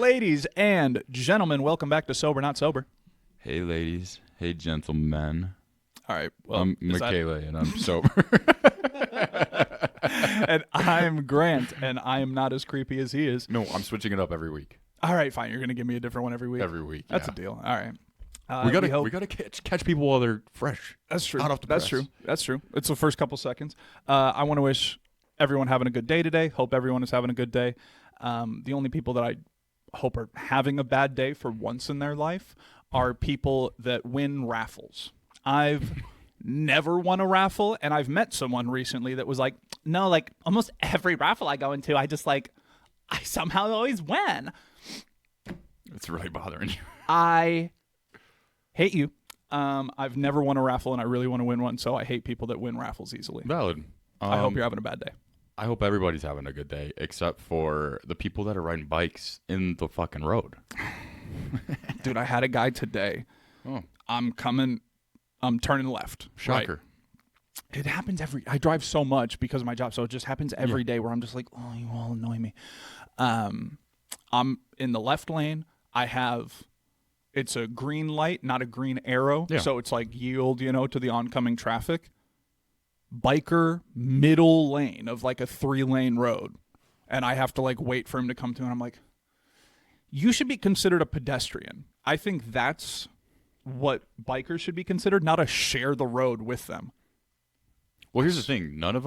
Ladies and gentlemen, welcome back to Sober Not Sober. Hey, ladies. Hey, gentlemen. All right. Well, I'm Mekaylay, and I'm sober. And I'm Grant, and I am not as creepy as he is. No, I'm switching it up every week. All right, fine. You're going to give me a different one every week? Every week, That's yeah. a deal. All right. We gotta catch people while they're fresh. That's true. Hot off the That's press. true. That's true. It's the first couple seconds. I want to wish everyone having a good day today. Hope everyone is having a good day. The only people that I hope are having a bad day for once in their life are people that win raffles. I've never won a raffle, and I've met someone recently that was like, no, like almost every raffle I go into, I somehow always win. It's really bothering you. I hate you. I've never won a raffle, and I really want to win one, so I hate people that win raffles easily. Valid. I hope you're having a bad day. I hope everybody's having a good day, except for the people that are riding bikes in the fucking road. Dude, I had a guy today. Oh. I'm turning left. Shocker. Right? It happens I drive so much because of my job, so it just happens every day where I'm just like, oh, you all annoy me. I'm in the left lane. It's a green light, not a green arrow. Yeah. So it's like yield, to the oncoming traffic. Biker middle lane of like a 3-lane road. And I have to like wait for him to come through. And I'm like, you should be considered a pedestrian. I think that's what bikers should be considered, not a share the road with them. Well, here's the thing. None of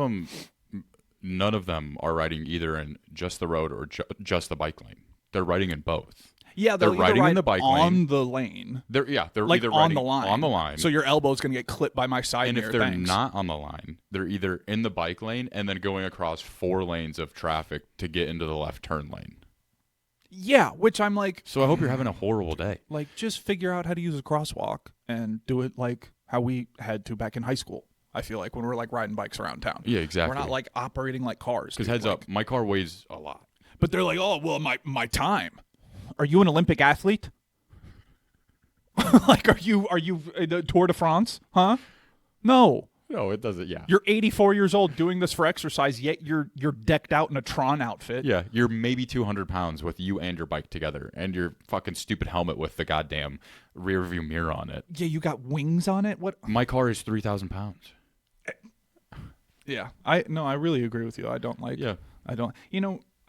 them are riding either in just the road or just the bike lane. They're riding in both. Yeah, they're riding in the bike lane. On the lane. They're like either on riding the line. on the line. So your elbow's going to get clipped by my side and mirror. if they're Thanks. not on the line, they're either in the bike lane and then going across 4 lanes of traffic to get into the left turn lane. Yeah, which I'm like... So I hope you're having a horrible day. Like, just figure out how to use a crosswalk and do it like how we had to back in high school. I feel like when we're like riding bikes around town. Yeah, exactly. We're not like operating like cars. Because heads up, my car weighs a lot. But they're like, oh, well, my time. Are you an Olympic athlete? Like, are you the Tour de France? Huh? No. No, it doesn't. Yeah. You're 84 years old doing this for exercise, yet you're decked out in a Tron outfit. Yeah, you're maybe 200 pounds with you and your bike together, and your fucking stupid helmet with the goddamn rear view mirror on it. Yeah, you got wings on it. What? My car is 3,000 pounds. Yeah, I really agree with you. I don't like. Yeah. I don't.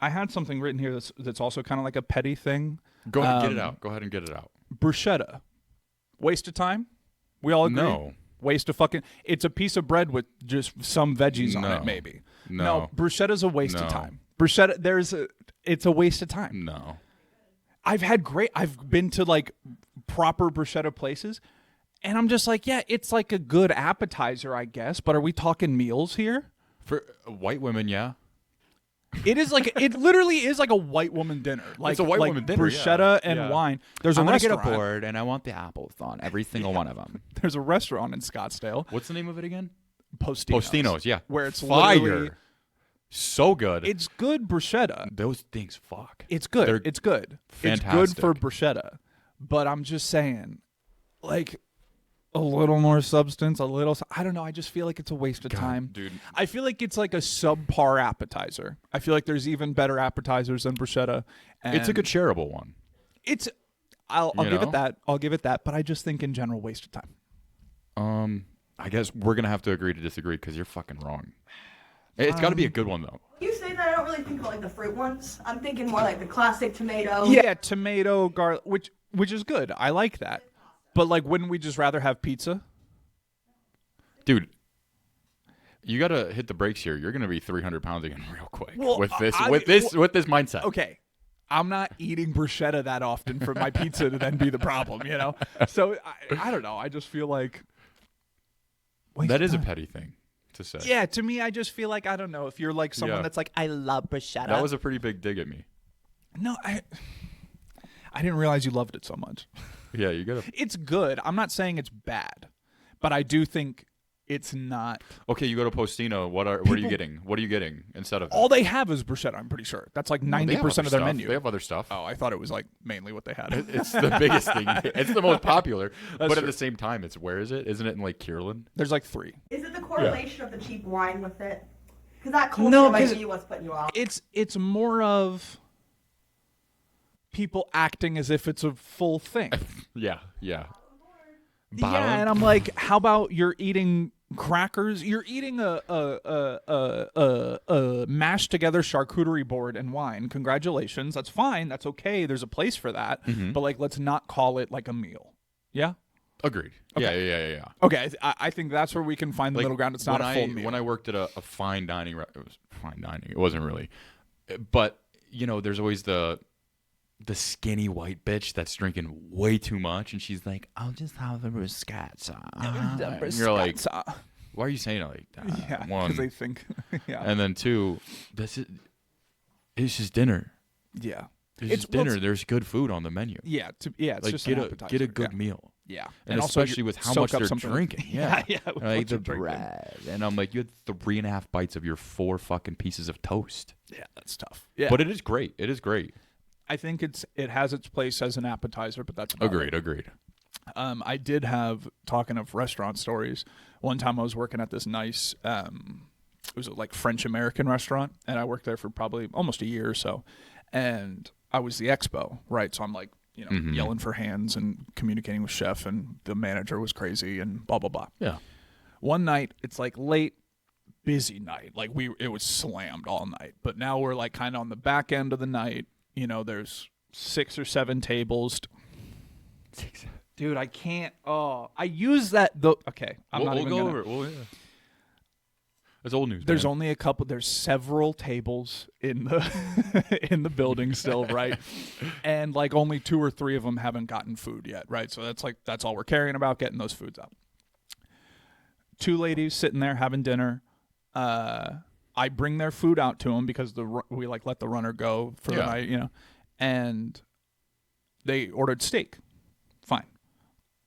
I had something written here that's also kind of like a petty thing. Go ahead and get it out. Go ahead and get it out. Bruschetta. Waste of time? We all agree? No. Waste of fucking... It's a piece of bread with just some veggies on it, maybe. No. Bruschetta's a waste of time. Bruschetta, it's a waste of time. No. I've been to like proper bruschetta places, and I'm just like, yeah, it's like a good appetizer, I guess, but are we talking meals here? For white women, yeah. It is like it literally is like a white woman dinner. Like it's a white woman dinner, bruschetta yeah. and wine. There's I'm a gonna get restaurant. a board and I want the apples on every single one of them. There's a restaurant in Scottsdale. What's the name of it again? Postino's, yeah. Where it's fire. So good. It's good bruschetta. Those things, fuck. It's good. They're it's good. fantastic. It's good for bruschetta. But I'm just saying, like, a little more substance, I don't know. I just feel like it's a waste of time. Dude. I feel like it's like a subpar appetizer. I feel like there's even better appetizers than bruschetta. And It's a good shareable one. I'll give it that. I'll give it that. But I just think in general, waste of time. I guess we're going to have to agree to disagree because you're fucking wrong. It's got to be a good one, though. You say that, I don't really think of like the fruit ones. I'm thinking more like the classic tomato. Yeah, tomato, garlic, which is good. I like that. But like, wouldn't we just rather have pizza? Dude, you got to hit the brakes here. You're going to be 300 pounds again real quick with this mindset. Okay. I'm not eating bruschetta that often for my pizza to then be the problem, So I don't know. I just feel like that is a petty thing to say. Yeah, to me, I just feel like, I don't know, if you're like someone that's like, I love bruschetta. That was a pretty big dig at me. No, I didn't realize you loved it so much. Yeah, you got to. It's good. I'm not saying it's bad, but I do think it's not. Okay, you go to Postino. What are you getting? What are you getting instead of that? All they have is bruschetta, I'm pretty sure. That's like 90% of their menu. They have other stuff. Oh, I thought it was like mainly what they had. It's the biggest thing. It's the most popular. But true. at the same time, where is it? Isn't it in like Kierland? There's like 3. Is it the correlation of the cheap wine with it? Because that culture might be what's putting you off. It's more of... people acting as if it's a full thing. Yeah. Yeah, and I'm like, how about you're eating crackers? You're eating a mashed together charcuterie board and wine. Congratulations. That's fine. That's okay. There's a place for that. But like, let's not call it like a meal. Yeah. Agreed. Okay. Yeah. Okay, I think that's where we can find the middle ground. It's not a full meal. When I worked at a fine dining, it was fine dining. It wasn't really, but there's always the skinny white bitch that's drinking way too much, and she's like, "I'll just have the bruschetta." And you're like, "Why are you saying it like that?" Yeah, One, because they think, yeah, and then two, it's just dinner. Yeah, it's just dinner. There's good food on the menu. Yeah, it's like just get a good meal. Yeah, and especially with how much they're drinking. Yeah, like the bread. And I'm like, you had 3.5 bites of your 4 fucking pieces of toast. Yeah, that's tough. Yeah, but it is great. It is great. I think it has its place as an appetizer, but that's about it. Agreed. I did have, talking of restaurant stories, one time I was working at this nice, it was like French-American restaurant, and I worked there for probably almost a year or so, and I was the expo, right? So I'm like, yelling for hands and communicating with chef, and the manager was crazy and blah, blah, blah. Yeah. One night, it's like late, busy night. Like it was slammed all night, but now we're like kind of on the back end of the night. There's 6 or 7 tables. Dude, I can't. Oh, I use that though. Okay, we'll go over it. Yeah. It's old news. There's man. only a couple. There's several tables in the in the building still, right? And like only 2 or 3 of them haven't gotten food yet, right? So that's all we're caring about, getting those foods up. 2 ladies sitting there having dinner. I bring their food out to them because we like let the runner go for the night, and they ordered steak. Fine.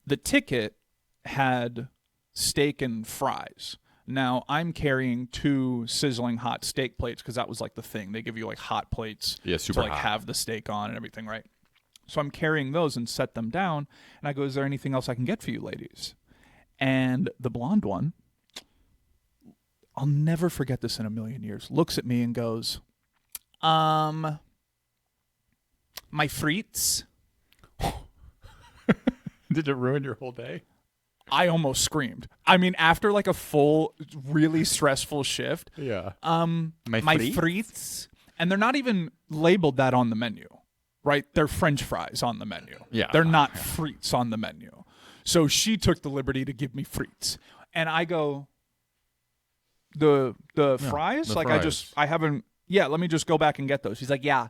The ticket had steak and fries. Now I'm carrying 2 sizzling hot steak plates because that was like the thing. They give you like hot plates super to like hot. have the steak on and everything, right? So I'm carrying those and set them down, and I go, "Is there anything else I can get for you ladies?" And the blonde one, I'll never forget this in a million years, looks at me and goes, my frites. Did it ruin your whole day? I almost screamed. I mean, after like a full, really stressful shift. Yeah. My frites. And they're not even labeled that on the menu, right? They're French fries on the menu. Yeah. They're not frites on the menu. So she took the liberty to give me frites. And I go, the fries? The like fries. I haven't, let me just go back and get those. She's like, yeah,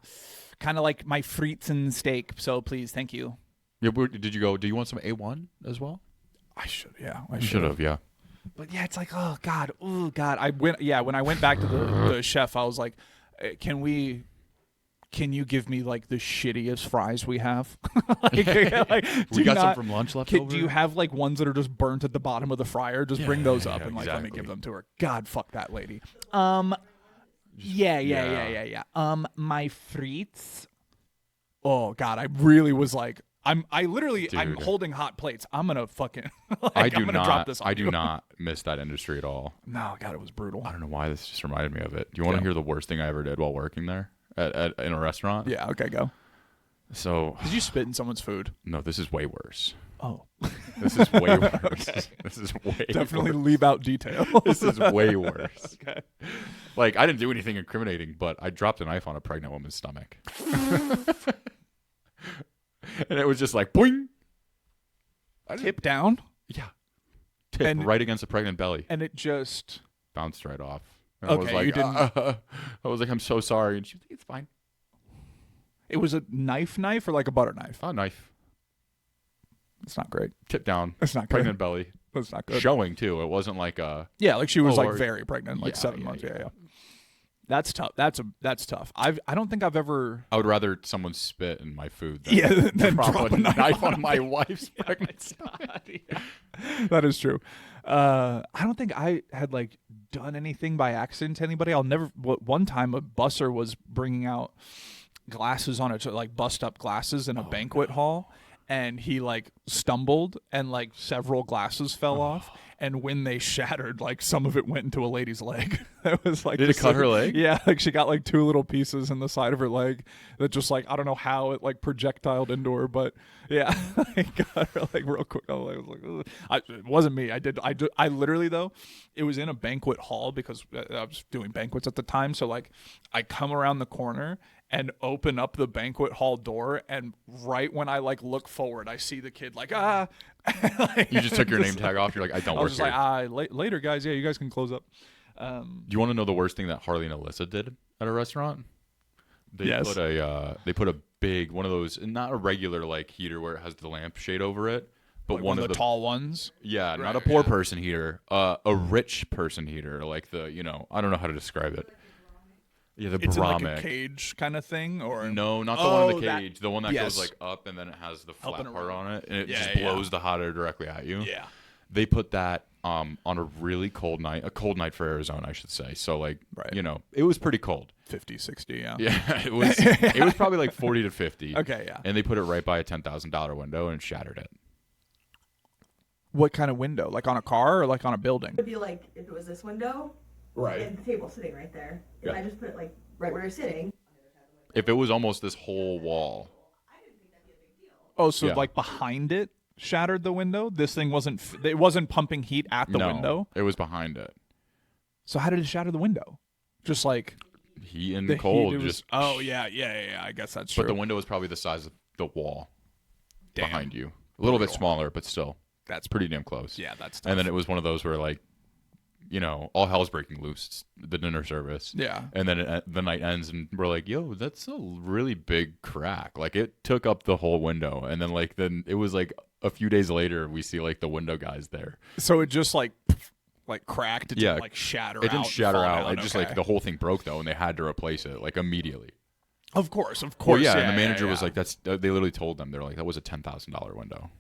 kind of like my frites and steak. So please, thank you. Yeah, did you go, do you want some A1 as well? I should, I should have, yeah. But yeah, it's like, oh God. When I went back to the chef, I was like, can you give me like the shittiest fries we have? We got some from lunch left over. Do you have like ones that are just burnt at the bottom of the fryer? Just bring those up and like let me exactly. give them to her. God, fuck that lady. My frites. Oh God, I really was like, I'm holding hot plates. I'm gonna fucking I'm gonna drop this on I you. do not miss that industry at all. No, God, it was brutal. I don't know why this just reminded me of it. Do you want to hear the worst thing I ever did while working there in a restaurant? Yeah, okay, go. So did you spit in someone's food? No, this is way worse. Oh. This is way worse. Okay. This is way Definitely worse. leave out details. This is way worse. Okay. Like, I didn't do anything incriminating, but I dropped a knife on a pregnant woman's stomach. And it was just like, boing. Tip down? Yeah. Tip right against the pregnant belly. And it just bounced right off. And okay, I was like, you didn't. I was like, I'm so sorry. And she was like, it's fine. It was a knife or like a butter knife? Oh, knife. It's not great. Tip down. It's not good. Pregnant belly. That's not good. Showing, too. It wasn't like a... Yeah, like she was like very pregnant, like 7 yeah, months. yeah. Yeah. That's tough. That's tough. I don't think I've ever. I would rather someone spit in my food than drop a knife on my wife's pregnant stomach. That is true. I don't think I had like done anything by accident to anybody. One time a busser was bringing out glasses on it, so like bust up glasses in a banquet hall, and he like stumbled and like several glasses fell off. And when they shattered, like some of it went into a lady's leg. That was like, Did it cut her leg? Yeah, like she got like 2 little pieces in the side of her leg that just like, I don't know how it like projectiled into her, but yeah, I got her like real quick. I was like, ugh. It wasn't me. I literally though, it was in a banquet hall because I was doing banquets at the time. So like, I come around the corner and open up the banquet hall door, and right when I like look forward, I see the kid like like, You just took your name tag off. You're like, I don't I work was here. just like, later, guys. Yeah, you guys can close up. Do you want to know the worst thing that Harley and Alyssa did at a restaurant? They Yes. put a big one of those, not a regular like heater where it has the lampshade over it, but Like one of of the tall ones. Yeah, Right, not a poor yeah. person heater, a rich person heater, like the I don't know how to describe it. Yeah, the It's in like a Brahmic. cage kind of thing, or No, not the one in the that- cage. The one that yes. goes like up and then it has the Up flat and part around. on it, and it Yeah, just yeah. blows the hot air directly at you. Yeah. They put that on a really cold night, a cold night for Arizona, I should say. So like, Right. it was pretty cold. 50, 60, yeah. Yeah, it was probably like 40 to 50. Okay, yeah. And they put it right by a $10,000 window and shattered it. What kind of window? Like on a car or like on a building? It'd be like if it was this window, and the table sitting right there. If Yeah. I just put it like right where you're sitting. If it was almost this whole wall. Oh, so Yeah. like behind it shattered the window? This thing wasn't it wasn't pumping heat at the No, window? it was behind it. So how did it shatter the window? Just like Heat and the cold. heat, it was, just oh yeah, I guess that's true. But the window was probably the size of the wall Damn. behind you. A little bit Brutal. smaller, but still That's pretty damn close. Yeah, that's tough. And then it was one of those where like, all hell's breaking loose. It's the dinner service. Yeah. And then the night ends, and we're like, "Yo, that's a really big crack." Like it took up the whole window, and then it was like a few days later, we see like the window guys there. So it just like cracked. It Yeah. didn't like shatter. It didn't out shatter and fall out. down. It just Okay. like the whole thing broke though, and they had to replace it like immediately. Of course. Well, yeah, and the manager was like, "That's." They literally told them, they're like, "That was a $10,000 window."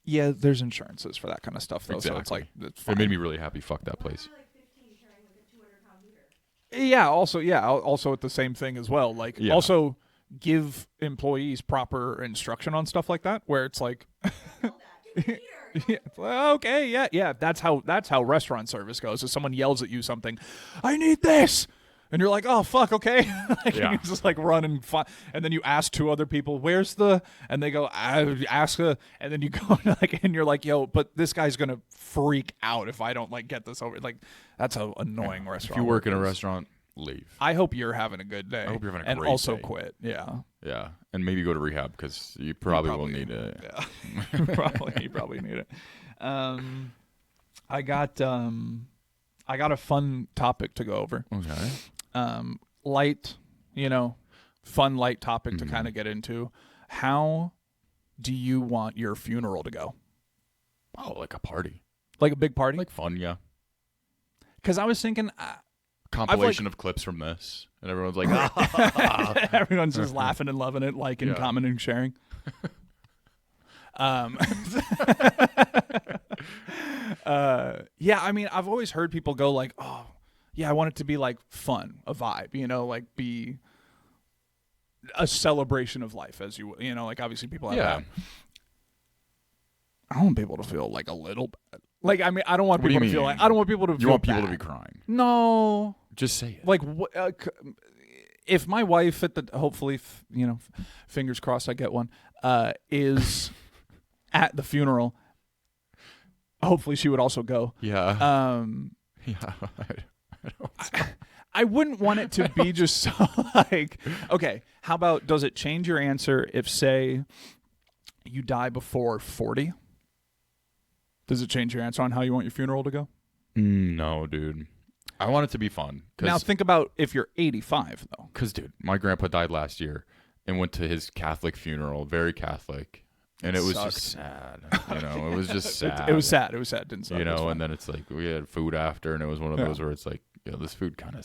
yeah, there's insurances for that kind of stuff though. So it's like Exactly. it's fine. It made me really happy. Fuck that place. Yeah. Also at the same thing as well. Like Yeah. also give employees proper instruction on stuff like that, where it's like, yeah, it's like, okay, yeah. That's how restaurant service goes. If someone yells at you something, I need this. And you're like, oh fuck, okay. Like, Yeah. you just like run and and then you ask 2 other people, where's the? And they go, I ask and then you go like, and you're like, yo, but this guy's gonna freak out if I don't like get this over. Like, that's how annoying If restaurant. you work in a work is. restaurant, leave. I hope you're having a good day. I hope you're having a and great also day. quit. Yeah, Yeah, and maybe go to rehab because you probably will need it. Yeah, you probably need it. I got a fun topic to go over. Okay. Light, fun light topic Mm-hmm. to kind of get into. How do you want your funeral to go? Oh, like a party, Like a big party? like fun, yeah. Because I was thinking, Compilation of clips from this, and everyone's like, everyone's just laughing and loving it, liking, Yeah. commenting, sharing. Yeah, I mean, I've always heard people go like, oh, yeah, I want it to be like fun, a vibe, like be a celebration of life, as like obviously people have yeah. that. I want people to feel like a little bad. Like, I mean, I don't want What do people you to feel mean? like, I don't want people to You feel want people to bad. be crying? No. Just say it. Like, if my wife hopefully, fingers crossed I get one, is at the funeral, hopefully she would also go. Yeah. Yeah. I wouldn't want it to be just so like, okay, how about, does it change your answer if, say, you die before 40? Does it change your answer on how you want your funeral to go? No, dude. I want it to be fun. Now think about if you're 85, though. Because, dude, my grandpa died last year and went to his Catholic funeral, very Catholic. And it was Sucked. just sad. It was just sad. It was sad. It was sad. It didn't suck. It was fun. And then it's like we had food after, and it was one of those where it's like, this food kind of,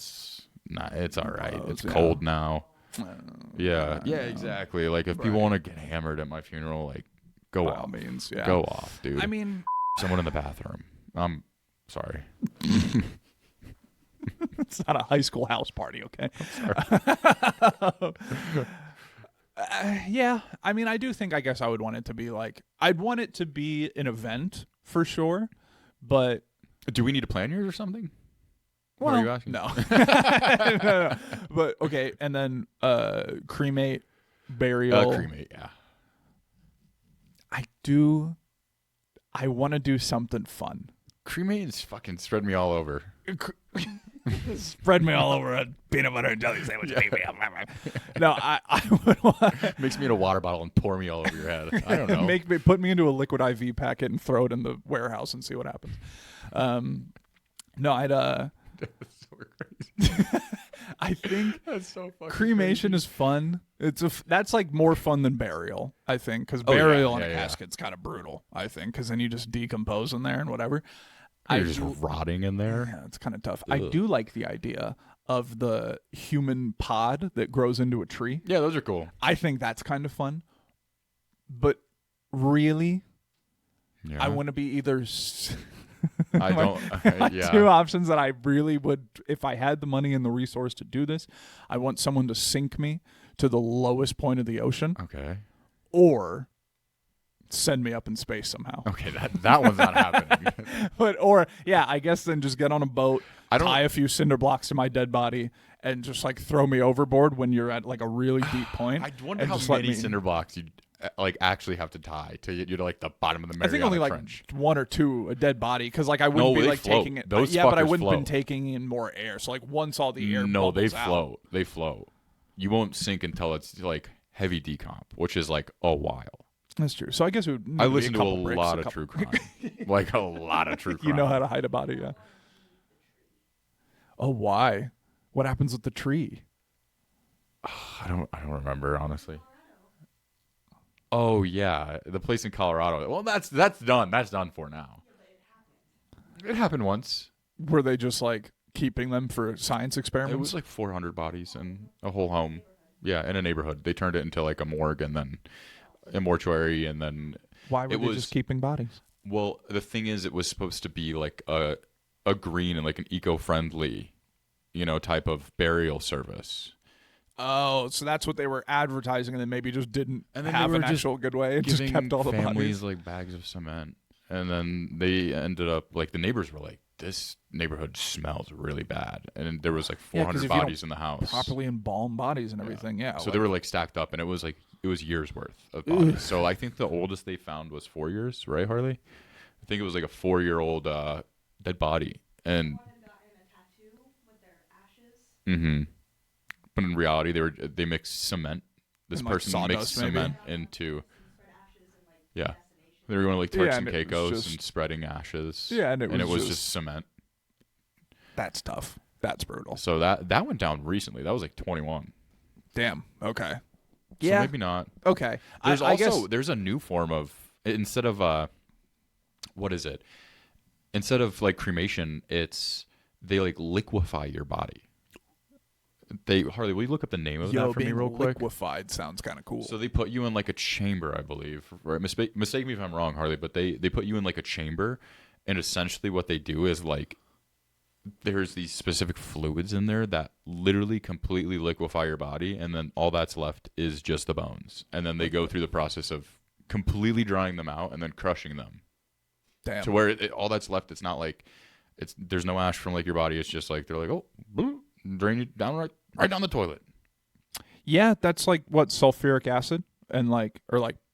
it's all right. It's cold now. Yeah, exactly. Like if people want to get hammered at my funeral, like go By off. all means, yeah. Go off, dude. I mean, someone in the bathroom. I'm sorry. it's not a high school house party, okay? Yeah, I mean, I do think. I guess I would want it to be like. I'd want it to be an event for sure, but Do we need to plan yours or something? What well, are you asking? no. No. But okay, and then cremate, burial. Cremate, yeah. I want to do something fun. Cremate is fucking spread me all over. Spread me all over a peanut butter and jelly sandwich. No, I would want Makes me in a water bottle and pour me all over your head. I don't know. put me into a liquid IV packet and throw it in the warehouse and see what happens. No, I'd That's so crazy. I think That's so fucking cremation is fun. That's like more fun than burial, I think, because Oh, yeah, burial in yeah, a yeah. casket's kind of brutal. I think because then you just decompose in there and whatever. You're just rotting in there. Yeah, it's kind of tough. I Ugh. do like the idea of the human pod that grows into a tree. Yeah, those are cool. I think that's kind of fun. But really, Yeah. I want to be either. I don't. My Yeah. two options that I really would, if I had the money and the resource to do this, I want someone to sink me to the lowest point of the ocean, Okay. or send me up in space somehow. Okay. That one's not happening. Or I guess then just get on a boat, I don't- tie a few cinder blocks to my dead body, and just like throw me overboard when you're at like a really deep point. I wonder and how just let many me- cinder blocks you like actually have to tie to you're like the bottom of the I Mariana think only like Trench. one or two a dead body because like I wouldn't No, be they like float. taking it. Those yeah, but I fuckers wouldn't been float. taking in more air. So like once all the air No, they bubbles out- float. They float. You won't sink until it's like heavy decomp, which is like a while. That's true. So I guess it would. need I to be listen to a couple breaks, lot of couple- true crime, like a lot of true crime. You know how to hide a body, yeah. Oh, why? What happens with the tree? I don't remember honestly. Oh yeah, the place in Colorado. Well, that's done. That's done for now. It happened once. Were they just like keeping them for science experiments? It was like 400 bodies in a whole home. Yeah, in a neighborhood. They turned it into like a morgue and then a mortuary and then. Why were it they was- just keeping bodies? Well, the thing is, it was supposed to be like a green and like an eco-friendly, type of burial service. Oh, so that's what they were advertising, and then maybe just didn't And then they have were an just actual good way and just Giving kept all the families bodies. like bags of cement, and then they ended up like the neighbors were like, "This neighborhood smells really bad," and there was like Yeah, 'cause 400 if you don't bodies in the house. Properly embalm bodies and everything, yeah. So they were like stacked up, and it was years worth of bodies. So I think the oldest they found was 4 years, right, Harley? I think it was like a 4-year-old dead body, and One had gotten a tattoo with their ashes. but in reality, they mixed cement. This And, like, person sawdust, mixed maybe? cement into Spread ashes and like yeah. destination. They were going like Turks Yeah, and and it was Caicos just- and spreading ashes. Yeah, and it was just just- cement. That's tough. That's brutal. So that went down recently. That was like 21. Damn. Okay. So maybe not. Okay. There's I also guess there's a new form of instead of what is it? Instead of like cremation, they like liquefy your body. Harley, will you look up the name of that for me being real quick? liquefied sounds kind of cool. So they put you in like a chamber, I believe. Right? Mistake me if I'm wrong, Harley, but they put you in like a chamber, and essentially what they do is like there's these specific fluids in there that literally completely liquefy your body, and then all that's left is just the bones. And then they go through the process of completely drying them out and then crushing them Damn. to where all that's left. It's not like there's no ash from like your body. It's just like they're like, oh, bloop, drain you down right down the toilet. Yeah, that's like what sulfuric acid and like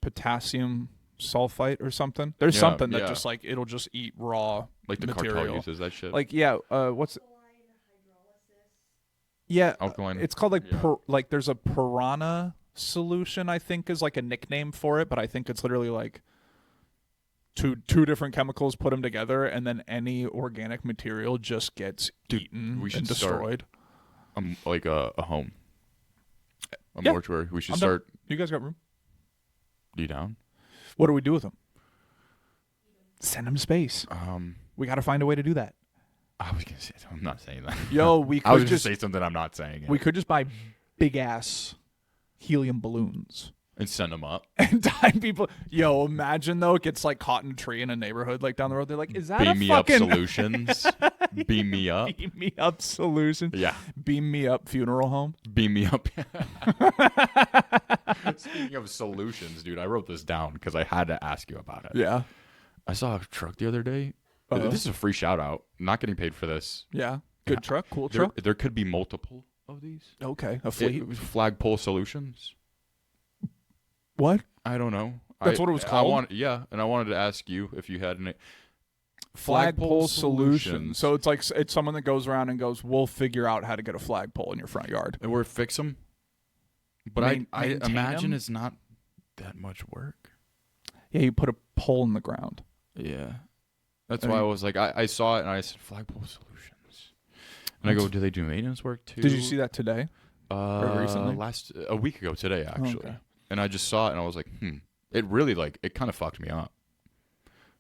potassium sulfite or something. There's Yeah, something that yeah. just like it'll just eat raw Like the material. cartel uses that shit. Like what's Alkaline hydrolysis. yeah, alkaline. it's called like yeah. there's a piranha solution I think is like a nickname for it, but I think it's literally like two different chemicals, put them together, and then any organic material just gets eaten we should and start destroyed. Like a home, a Yeah. mortuary. We should I'm down. start. You guys got room? You down? What do we do with them? Send them to space. We got to find a way to do that. I was gonna say. I'm not saying that. Yo, we I was could just just say something. I'm not saying it. we could just buy big ass helium balloons and send them up. and tie people. Yo, imagine though it gets like caught in a tree in a neighborhood like down the road. They're like, is that Beam a me fucking up solutions. Beam me up. beam me up solution? Yeah. Beam me up funeral home. Beam me up. Speaking of solutions, dude, I wrote this down because I had to ask you about it. Yeah. I saw a truck the other day. Uh-oh. This is a free shout out. Not getting paid for this. Yeah. Good truck. Cool There, truck. there could be multiple of these. Okay. A fleet. It was Flagpole Solutions. What? I don't know. That's what it was called? And I wanted to ask you if you had any Flagpole Solutions. So it's like it's someone that goes around and goes, "We'll figure out how to get a flagpole in your front yard." Or fix them. But I Maintain imagine 'em? it's not that much work. Yeah, you put a pole in the ground. Yeah. That's why I was like, I saw it and I said, Flagpole Solutions. And I go, do they do maintenance work too? Did you see that today? Or recently? A week ago today, actually. Okay. And I just saw it and I was like, It really, it kind of fucked me up.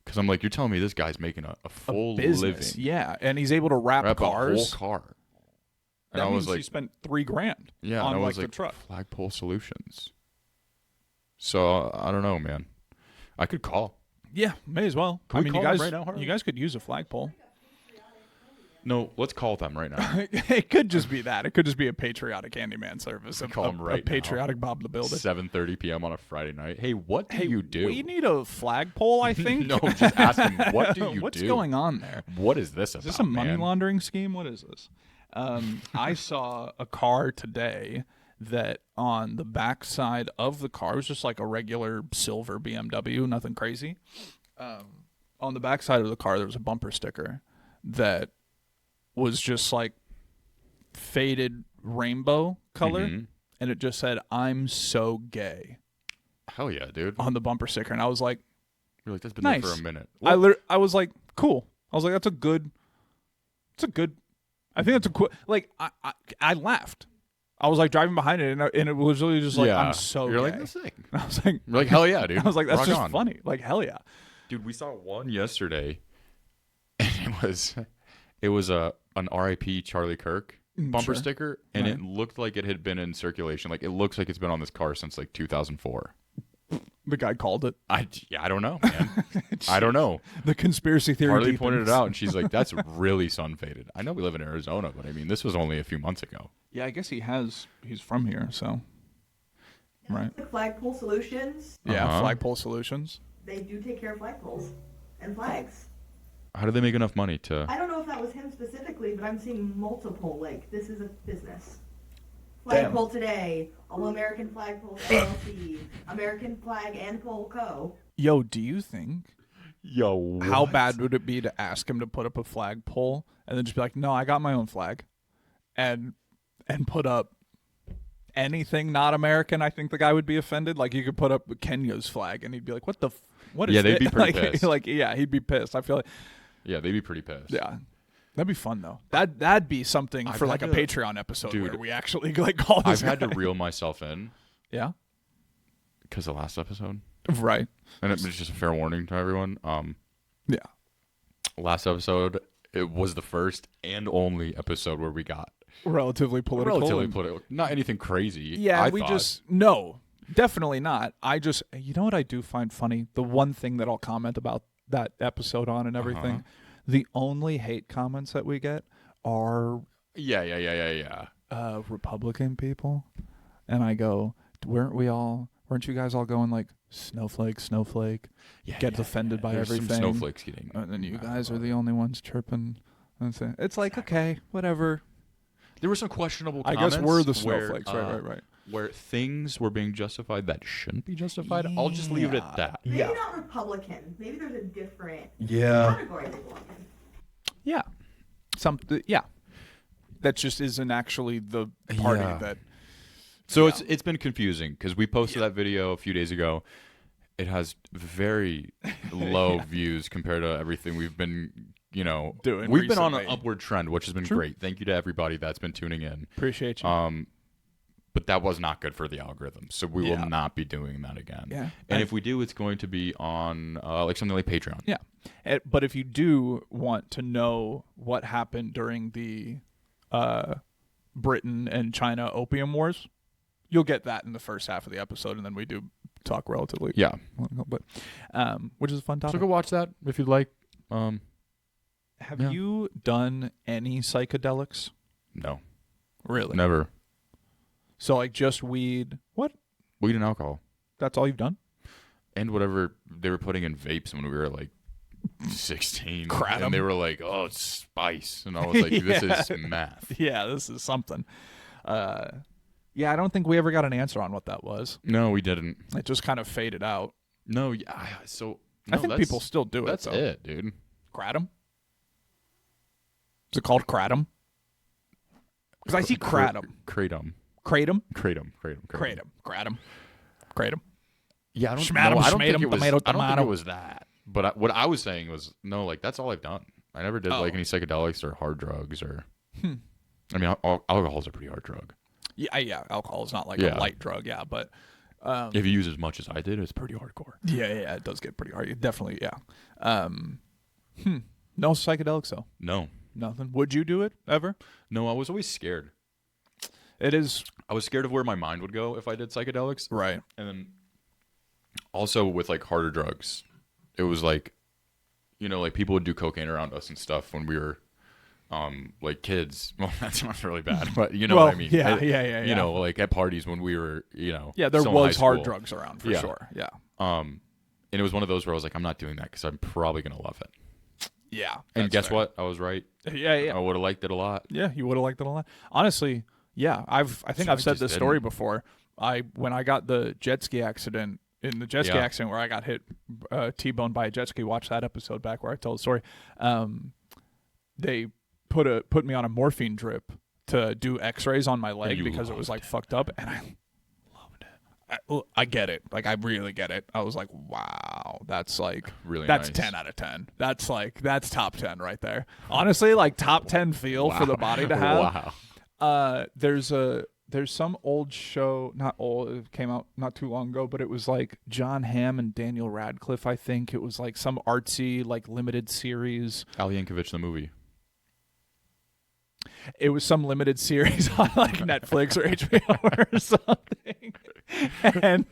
Because I'm like, you're telling me this guy's making a full business. living. Yeah, and he's able to wrap cars. a whole car. And That I was means like, he spent $3,000 yeah, on and I was the like, truck. Flagpole Solutions. So I don't know, man. I could call. Yeah, may as well. Can we you call them guys, right now, Harley? you guys could use a flagpole. No, let's call them right now. It could just be that. It could just be a patriotic handyman service. Call them right a patriotic Bob the Builder. 7:30 p.m. on a Friday night. Hey, what do you do? We need a flagpole, I think. No, just ask him, what do you What's do? going on there? What is this about, Is this a money man? laundering scheme? What is this? I saw a car today that on the back side of the car, it was just like a regular silver BMW, nothing crazy. On the back side of the car, there was a bumper sticker that was just like faded rainbow color, and it just said, "I'm so gay" Hell yeah, dude. on the bumper sticker. And I was like, You're like, that's been nice. there for a minute. I was like, cool. I was like, it's a good, I think that's a cool, like, I laughed. I was like driving behind it, and it was really just like, I'm so You're gay. like, this thing. And I was like, You're like, hell yeah, dude. I was like, that's Rock just on. funny. Like, hell yeah. Dude, we saw one yesterday, and it was an R.I.P. Charlie Kirk bumper Sure. sticker, and Right. it looked like it had been in circulation. Like, it looks like it's been on this car since like 2004. The guy called it. I don't know, man. I don't know. The conspiracy theory. Harley pointed it deepens. out, and she's like, that's really sun faded. I know we live in Arizona, but I mean, this was only a few months ago. Yeah, I guess he's from here, so. Right. Like Flagpole Solutions, Yeah, Uh-huh. flagpole solutions. they do take care of flagpoles and flags. How do they make enough money to? I don't know if that was him specifically, but I'm seeing multiple. Like, this is a business. Damn. Flagpole Today, All American Flagpole LLC, American Flag and Pole Co. Yo, do you think Yo, how bad would it be to ask him to put up a flagpole and then just be like, "No, I got my own flag," and put up anything not American? I think the guy would be offended. Like, you could put up Kenya's flag, and he'd be like, "What the? What is Yeah, they'd this?" be pretty like, pissed. Like, yeah, he'd be pissed. I feel like, Yeah, they'd be pretty pissed. yeah. That'd be fun though. That'd be something I've for like a had to- Patreon episode Dude, where we actually like call this I've had to guy. reel myself in Yeah. because the last episode, Right. and it was just a fair warning to everyone. Yeah. Last episode, it was the first and only episode where we got Relatively political. relatively and- political, not anything crazy. Yeah, I we thought. just no, definitely not. You know what I do find funny? The one thing that I'll comment about that episode on and everything, the only hate comments that we get are Yeah. Republican people, and I go, weren't you guys all going like snowflake, get offended by There's everything, some snowflakes getting. and then you guys are the only ones chirping. It's like, okay, whatever. There were some questionable I comments. guess we're the where, snowflakes, right. Where things were being justified that shouldn't be justified. I'll just leave it at that. Maybe not Republican. Maybe there's a different Yeah. category they belong in. Yeah. Yeah. That just isn't actually the party Yeah. that. So it's been confusing because we posted that video a few days ago. It has very low views compared to everything we've been, Doing We've been on an recently. upward trend, which has been great. Thank you to everybody that's been tuning in. Appreciate you. But that was not good for the algorithm, so we Yeah. will not be doing that again. Yeah. And if we do, it's going to be on like something like Patreon. Yeah. But if you do want to know what happened during the Britain and China opium wars, you'll get that in the first half of the episode, and then we do talk relatively. Yeah. But which is a fun So topic. go watch that if you'd like. Have yeah. you done any psychedelics? No, Really? never. So like just weed. What? Weed and alcohol. That's all you've done? And whatever they were putting in vapes when we were like 16. Kratom. And they were like, oh, it's spice. And I was like, this is meth. Yeah, this is something. Yeah, I don't think we ever got an answer on what that was. No, we didn't. It just kind of faded out. No, yeah. So I think people still do it. That's though. it, dude. Kratom? Is it called kratom? Because I see kratom. Kratom. Kratom? Kratom. Kratom. Yeah, I don't Schmatum, know. I don't schmatum, think it was. tomato, I don't think tomato. it was that. But what I was saying was no. Like that's all I've done. I never did like any psychedelics or hard drugs or. I mean, alcohol's a pretty hard drug. Yeah. Alcohol is not like a light drug. Yeah, but if you use as much as I did, it's pretty hardcore. Yeah, it does get pretty hard. It definitely, yeah. No psychedelics though. No, Nothing. Would you do it ever? no. I was always scared. It is I was scared of where my mind would go if I did psychedelics. right. And then also with like harder drugs, it was like, like people would do cocaine around us and stuff when we were like kids. Well, that sounds really bad, but you know what I mean. Yeah. You know, like at parties when we were, there still in was high hard school. drugs around for Yeah. sure. Yeah. And it was one of those where I was like, I'm not doing that because I'm probably gonna love it. Yeah. And that's guess fair. what? I was right. Yeah. I would have liked it a lot. Yeah, you would have liked it a lot. Honestly, yeah. I think So I've I said just this story before. When I got the jet ski accident. In the jet ski accident where I got hit, T-boned by a jet ski, watch that episode back where I told the story. They put me on a morphine drip to do X-rays on my leg because it was like fucked up, and I loved it. I get it, like I really get it. I was like, wow, that's like Really that's nice. 10 out of 10. That's top 10 right there. Honestly, like top 10 feel for the body to have. Wow. There's some old show, not old, it came out not too long ago, but it was like John Hamm and Daniel Radcliffe, I think. It was like some artsy, like limited series. Al Yankovic, the movie. It was some limited series on like Netflix or HBO or something. And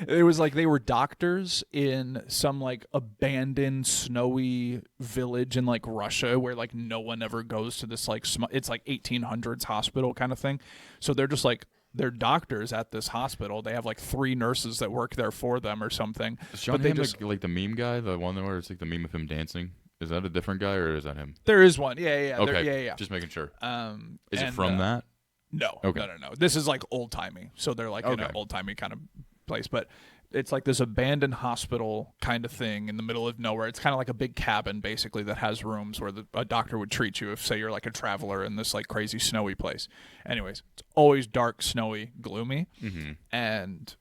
it was like they were doctors in some like abandoned snowy village in like Russia where like no one ever goes to this like it's like 1800s hospital kind of thing. So they're just like they're doctors at this hospital. They have like 3 nurses that work there for them or something. Is John but they Hamm just like the meme guy, the one where it's like the meme of him dancing? Is that a different guy or is that him? there is one. Yeah. Okay. Yeah. Just making sure. Is it from that? No. Okay. No. This is like old timey. So they're like in an old timey kind of place, but it's like this abandoned hospital kind of thing in the middle of nowhere. It's kind of like a big cabin basically that has rooms where a doctor would treat you if say you're like a traveler in this like crazy snowy place. Anyways, it's always dark, snowy, gloomy. Mm-hmm. And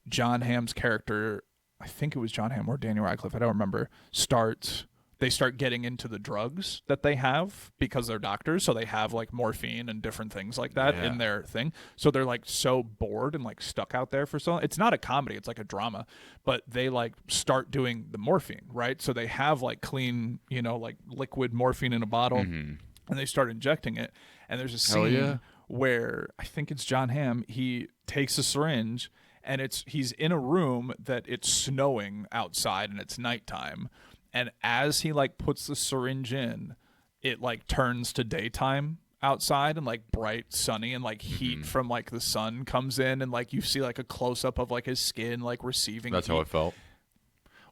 John Hamm's character, I think it was John Hamm or Daniel Radcliffe, I don't remember, they start getting into the drugs that they have because they're doctors, so they have like morphine and different things like that in their thing. So they're like so bored and like stuck out there for so long. It's not a comedy, it's like a drama, but they like start doing the morphine, right? So they have like clean, like liquid morphine in a bottle, and they start injecting it. And there's a scene where I think it's John Hamm, he takes a syringe and he's in a room that it's snowing outside and it's nighttime. And as he like puts the syringe in, it like turns to daytime outside and like bright sunny and like heat from like the sun comes in and like you see like a close up of like his skin like receiving That's heat. how it felt.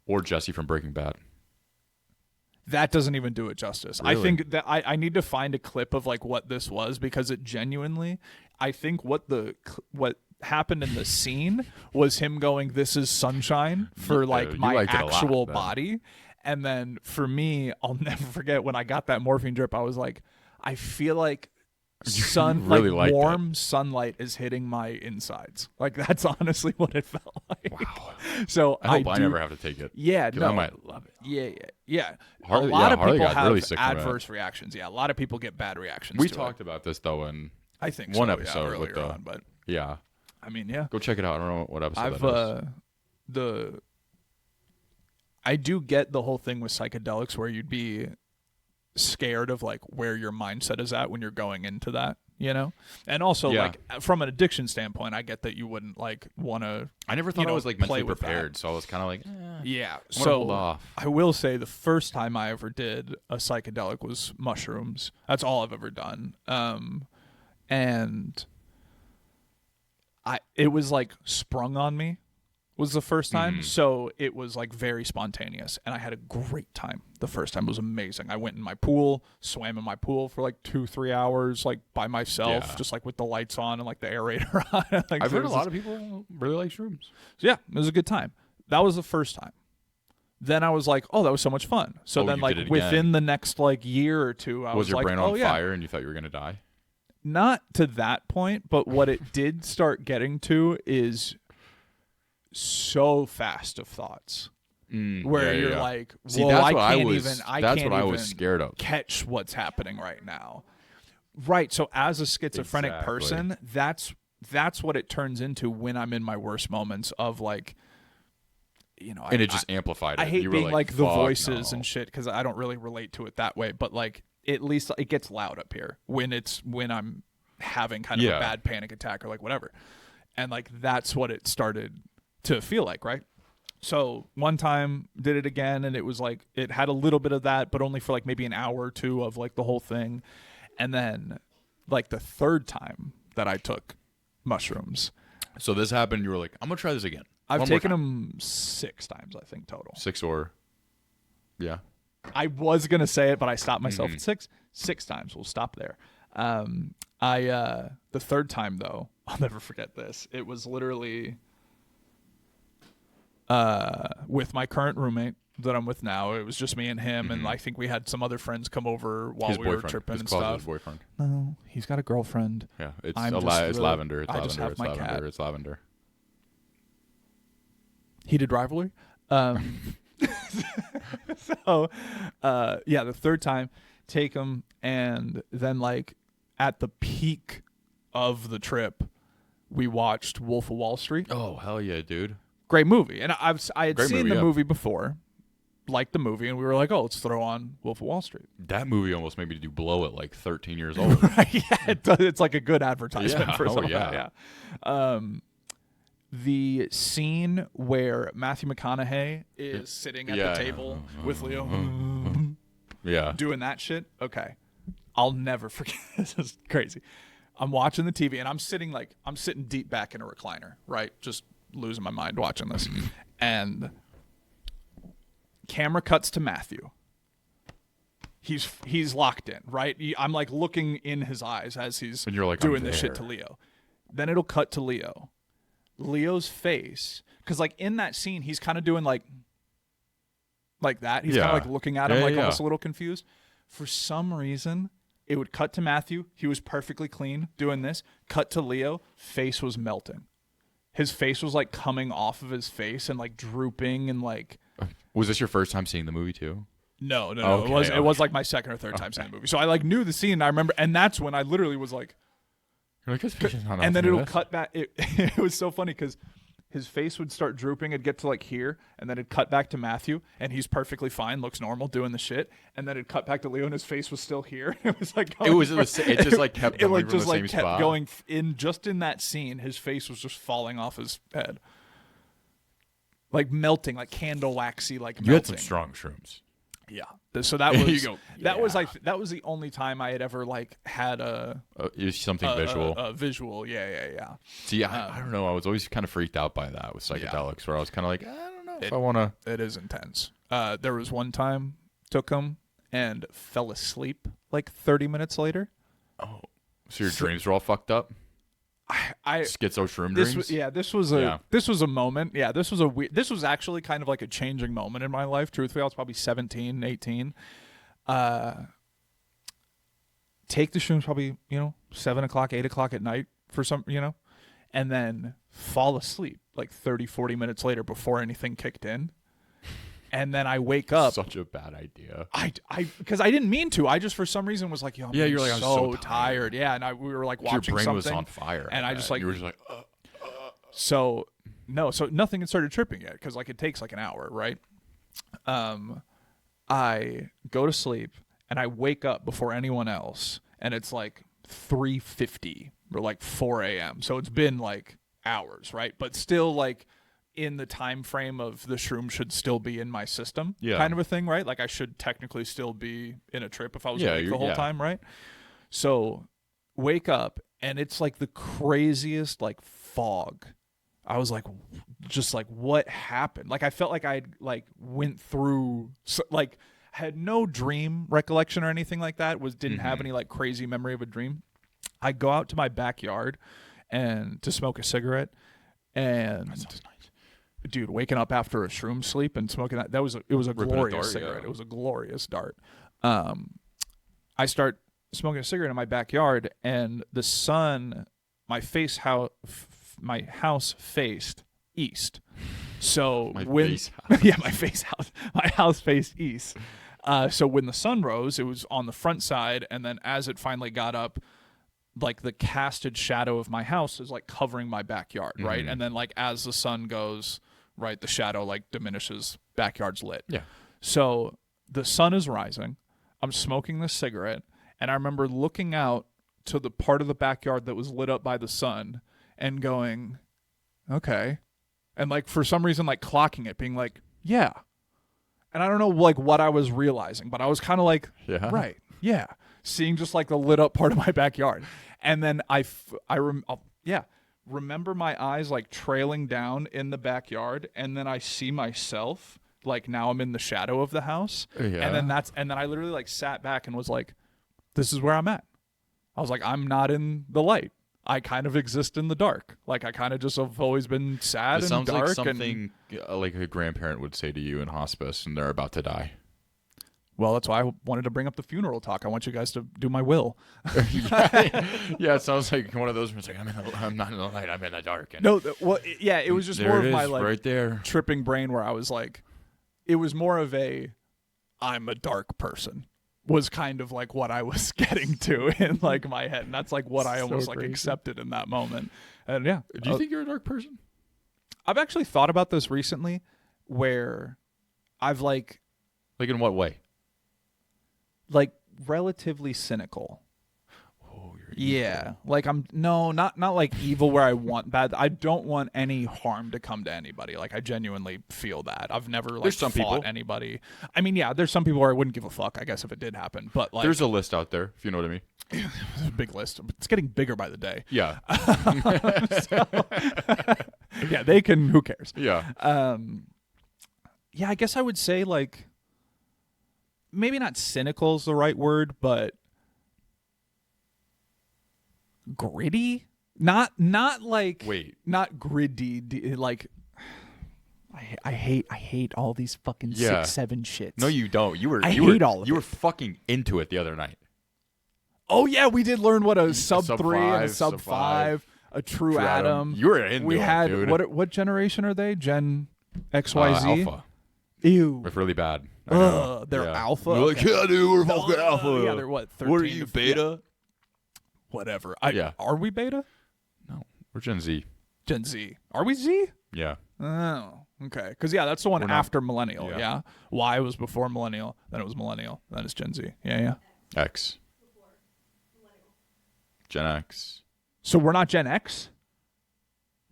Or Jesse from Breaking Bad. That doesn't even do it justice. Really? I think that I need to find a clip of like what this was because it genuinely, I think what happened in the scene was him going, "This is sunshine" for like my actual body. And then for me, I'll never forget when I got that morphine drip, I was like, I feel like warm sunlight is hitting my insides. Like that's honestly what it felt like. Wow. So I hope I never have to take it. Yeah, no. I might love it. Yeah. Harley, a lot of Harley people got really have sick from adverse reactions. Yeah, a lot of people get bad reactions. We to talked it. about this though in I think one so, episode with earlier on, but yeah. I mean, yeah. Go check it out. I don't know what episode that is. I do get the whole thing with psychedelics where you'd be scared of like where your mindset is at when you're going into that, and also like from an addiction standpoint, I get that you wouldn't like want to. I never thought I was like mentally prepared, so I was kind of like, yeah. So hold off. I will say the first time I ever did a psychedelic was mushrooms. That's all I've ever done, and it was like sprung on me was the first time. So it was like very spontaneous, and I had a great time. The first time was amazing. I went in my pool, swam in my pool for like 2-3 hours, like by myself, just like with the lights on and like the aerator on. Like, I've heard a lot of people really like shrooms. So yeah, it was a good time. That was the first time. Then I was like, oh, that was so much fun. So then like within the next like year or two, I was your like, brain oh on yeah. fire and you thought you were going to die? Not to that point, but what it did start getting to is so fast of thoughts. Where you're like, well, see, I can't what I was scared of. Catch what's happening right now. Right. So as a schizophrenic person, that's what it turns into when I'm in my worst moments of like, you know, and it just amplified it. I hate you being were like the voices no. and shit because I don't really relate to it that way. But like, at least it gets loud up here when I'm having kind of a bad panic attack or like whatever. And like, that's what it started to feel like, right? So one time did it again, and it was like, it had a little bit of that, but only for like maybe an hour or two of like the whole thing. And then like the third time that I took mushrooms. So this happened, you were like, I'm going to try this again. I've taken them 6 times, I think, total. 6 or, yeah. I was going to say it, but I stopped myself at 6. 6 times. We'll stop there. The third time, though, I'll never forget this. It was literally with my current roommate that I'm with now. It was just me and him, and I think we had some other friends come over while we were tripping and stuff. His boyfriend. No, he's got a girlfriend. Yeah, it's it's lavender. It's I just have my cat. It's lavender. Heated rivalry. So, the third time, take them, and then like at the peak of the trip, we watched Wolf of Wall Street. Oh hell yeah, dude! Great movie, and I had Great seen movie, the movie before, liked the movie, and we were like, oh, let's throw on Wolf of Wall Street. That movie almost made me do blow at like 13 years old. Right? Yeah, it does. It's like a good advertisement for something. Yeah. The scene where Matthew McConaughey is sitting at the table with Leo, doing that shit. Okay, I'll never forget. This is crazy. I'm watching the TV and I'm sitting deep back in a recliner, right, just losing my mind watching this, and camera cuts to Matthew. He's locked in, right? I'm like looking in his eyes as he's and you're like, doing this shit to Leo. Then it'll cut to Leo. Leo's face, because like in that scene, he's kind of doing like that. He's kind of like looking at him almost a little confused. For some reason, it would cut to Matthew. He was perfectly clean doing this. Cut to Leo. Face was melting. His face was like coming off of his face and like drooping and like. Was this your first time seeing the movie too? No. Okay, it was like my second or third time seeing the movie. So I like knew the scene. I remember, and that's when I literally was like. And then it'll cut back. It was so funny because his face would start drooping. It'd get to like here, and then it'd cut back to Matthew, and he's perfectly fine, looks normal, doing the shit. And then it'd cut back to Leo, and his face was still here. It was like it just like kept going from the same spot. Kept going in that scene. His face was just falling off his head, like melting, like candle waxy, like melting. You had some strong shrooms. Yeah. So that was that was the only time I had ever like had something visual. A visual, yeah. See, I don't know. I was always kind of freaked out by that with psychedelics, where I was kind of like, I don't know if I want to. It is intense. There was one time took them and fell asleep like 30 minutes later. Oh, so your dreams were all fucked up? Schizo shroom dreams. This was a moment. Yeah, this was actually kind of like a changing moment in my life. Truthfully, I was probably 17, 18. Take the shrooms probably 7 o'clock, 8 o'clock at night for some and then fall asleep like 30, 40 minutes later before anything kicked in. And then I wake up. Such a bad idea. Because I didn't mean to. I just for some reason was like, you're like, I'm so tired. Yeah, and we were like watching something. Your brain was on fire. And I just like you were just like, So nothing had started tripping yet because like it takes like an hour, right? I go to sleep and I wake up before anyone else, and it's like 3:50 or like 4 a.m. So it's been like hours, right? But still like. In the time frame of the shroom should still be in my system, kind of a thing, right? Like I should technically still be in a trip if I was awake the whole time, right? So wake up and it's like the craziest like fog. I was like, just like, what happened? Like, I felt like I like went through, like, had no dream recollection or anything like that. Didn't have any like crazy memory of a dream. I go out to my backyard and to smoke a cigarette, and That sounds nice. dude, waking up after a shroom sleep and smoking it was a Ripping a glorious dart, cigarette. yeah. It was a glorious dart. I start smoking a cigarette in my backyard, and the sun, my house faced east. So My when face house. yeah, my house faced east. So when the sun rose, it was on the front side, and then as it finally got up, like the casted shadow of my house is like covering my backyard, right? And then like as the sun goes, right, the shadow like diminishes, backyard's lit. Yeah. So the sun is rising. I'm smoking this cigarette, and I remember looking out to the part of the backyard that was lit up by the sun and going, okay. And like for some reason like clocking it, being like, yeah. And I don't know like what I was realizing, but I was kind of like, Yeah. right, yeah. Seeing just like the lit up part of my backyard. And then remember my eyes like trailing down in the backyard, and then I see myself like now I'm in the shadow of the house. Yeah. And then I literally like sat back and was like, this is where I'm at. I was like, I'm not in the light. I kind of exist in the dark. Like I kind of just have always been sad It and sounds dark. like something like a grandparent would say to you in hospice and they're about to die. Well, that's why I wanted to bring up the funeral talk. I want you guys to do my will. Yeah, it sounds like one of those where it's like, I'm not in the light, I'm in the dark. And No, it was just there more it of my is, like right there. tripping brain where I was like, it was more of a, I'm a dark person was kind of like what I was getting to in like my head. And that's like what I So almost like crazy. accepted in that moment. And yeah. Do you think you're a dark person? I've actually thought about this recently where I've like Like in what way? relatively cynical. Oh, you're Yeah, like not like evil where I want bad. I don't want any harm to come to anybody. Like I genuinely feel that. I've never like There's some fought people. anybody. I mean, yeah, there's some people where I wouldn't give a fuck, I guess, if it did happen. But like There's a list out there, if you know what I mean. there's a big list. It's getting bigger by the day. Yeah. Yeah, they can. Who cares? Yeah. Yeah, I guess I would say like maybe not cynical is the right word, but gritty. Not like Wait. not gritty. Like I hate all these fucking Yeah. 6-7 shits. No, you don't. You were. I you hate were, all of You it. were fucking into it the other night. Oh yeah, we did learn what a sub sub 3 and a five, sub sub 5, a true True atom. You were into We it, had dude. what generation are they? Gen XYZ. Alpha. Ew. It's really bad. I know. Ugh, they're Yeah. alpha? They're like, Okay. yeah, dude, we're No, fucking alpha. yeah, they're what, 13 What are you, to- beta? Whatever. Yeah. Are we beta? No, we're Gen Z. Gen Z. Are we Z? Yeah. Oh, okay. Because, yeah, that's the one We're not- after millennial, yeah. yeah? Y was before millennial, then it was millennial, then it's Gen Z. Yeah. X. Gen X. So we're not Gen X?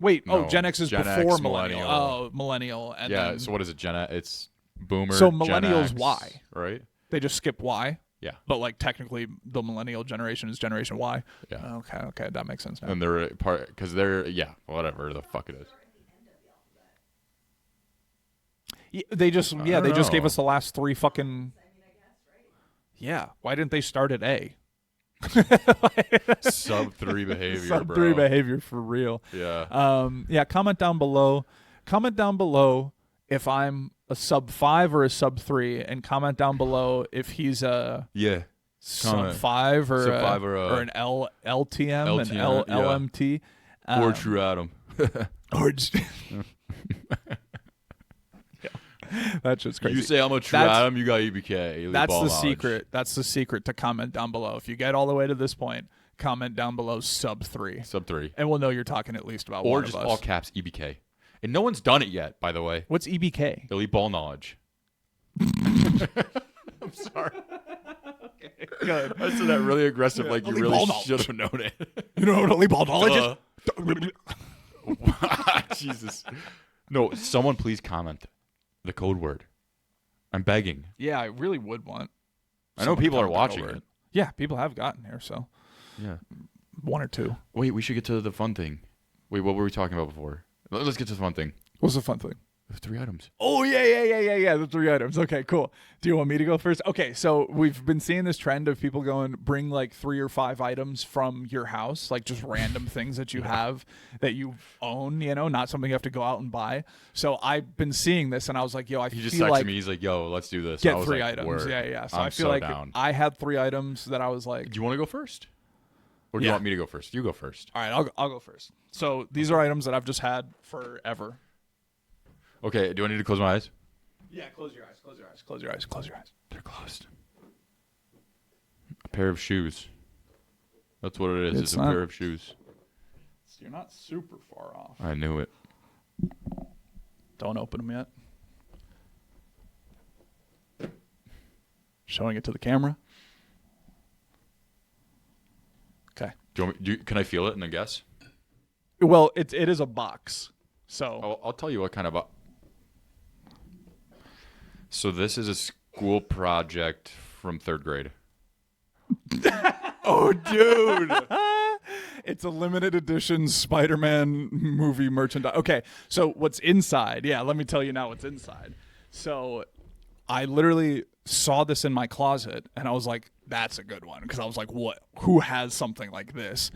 Wait, No, Gen X is Gen before X, millennial. millennial. Oh, millennial. And Yeah. then So what is it? Gen X? It's Boomer. So Gen millennial's X, Y. right? they just skip Y, Yeah. but like technically the millennial generation is Generation Y. Yeah. Okay, that makes sense now. And they're part because they're whatever the fuck it is. They just I they don't just gave know. us the last 3 fucking. Yeah, why didn't they start at A? Sub 3 behavior, Sub bro. 3 behavior for real. Yeah. Yeah, comment down below. Comment down below if I'm a sub 5 or a sub 3, and comment down below if he's a Yeah. sub Comment. 5 or Sub a, 5 or an LTM, an LTM, yeah. LMT. Or True Atom. Or just, that's just crazy. You say I'm a True That's- Atom, you got EBK. Elite That's ball the knowledge. secret. That's the secret to comment down below. If you get all the way to this point, comment down below sub 3, Sub 3. and we'll know you're talking at least about Or one just of us. all caps EBK. And no one's done it yet, by the way. What's EBK? Elite ball knowledge. I'm sorry. Good. I said that really aggressive, like you Elite really ball knowledge. should have known it. You know what elite ball knowledge is? Jesus. No, someone please comment the code word. I'm begging. Yeah, I really would want. I know someone to people are comment watching over it. Yeah, people have gotten here, so Yeah. 1 or 2. Wait, we should get to the fun thing. Wait, what were we talking about before? Let's get to the fun thing. What's the fun thing? The 3 items. Oh, yeah. The 3 items. Okay, cool. Do you want me to go first? Okay, so we've been seeing this trend of people going, bring like 3 or 5 items from your house, like just random things that you have that you own, not something you have to go out and buy. So I've been seeing this, and I was like, yo, He just feel texted like me. He's like, yo, let's do this. get I was 3 like, items. word. Yeah. So I'm I feel so like down. I had 3 items that I was like, Do you want to go first? Or do you want me to go first? You go first. all right, I'll go first. So these are items that I've just had forever. Okay, do I need to close my eyes? Yeah, close your eyes. Close your eyes. They're closed. A pair of shoes. That's what it is. It's a not. pair of shoes. So you're not super far off. I knew it. Don't open them yet. Showing it to the camera. Okay. Can I feel it and then guess? Well, it is a box. So I'll tell you what kind of. So this is a school project from 3rd grade. oh, dude. It's a limited edition Spider-Man movie merchandise. Okay, so what's inside? Yeah, let me tell you now what's inside. So I literally saw this in my closet, and I was like, that's a good one. Because I was like, what? Who has something like this?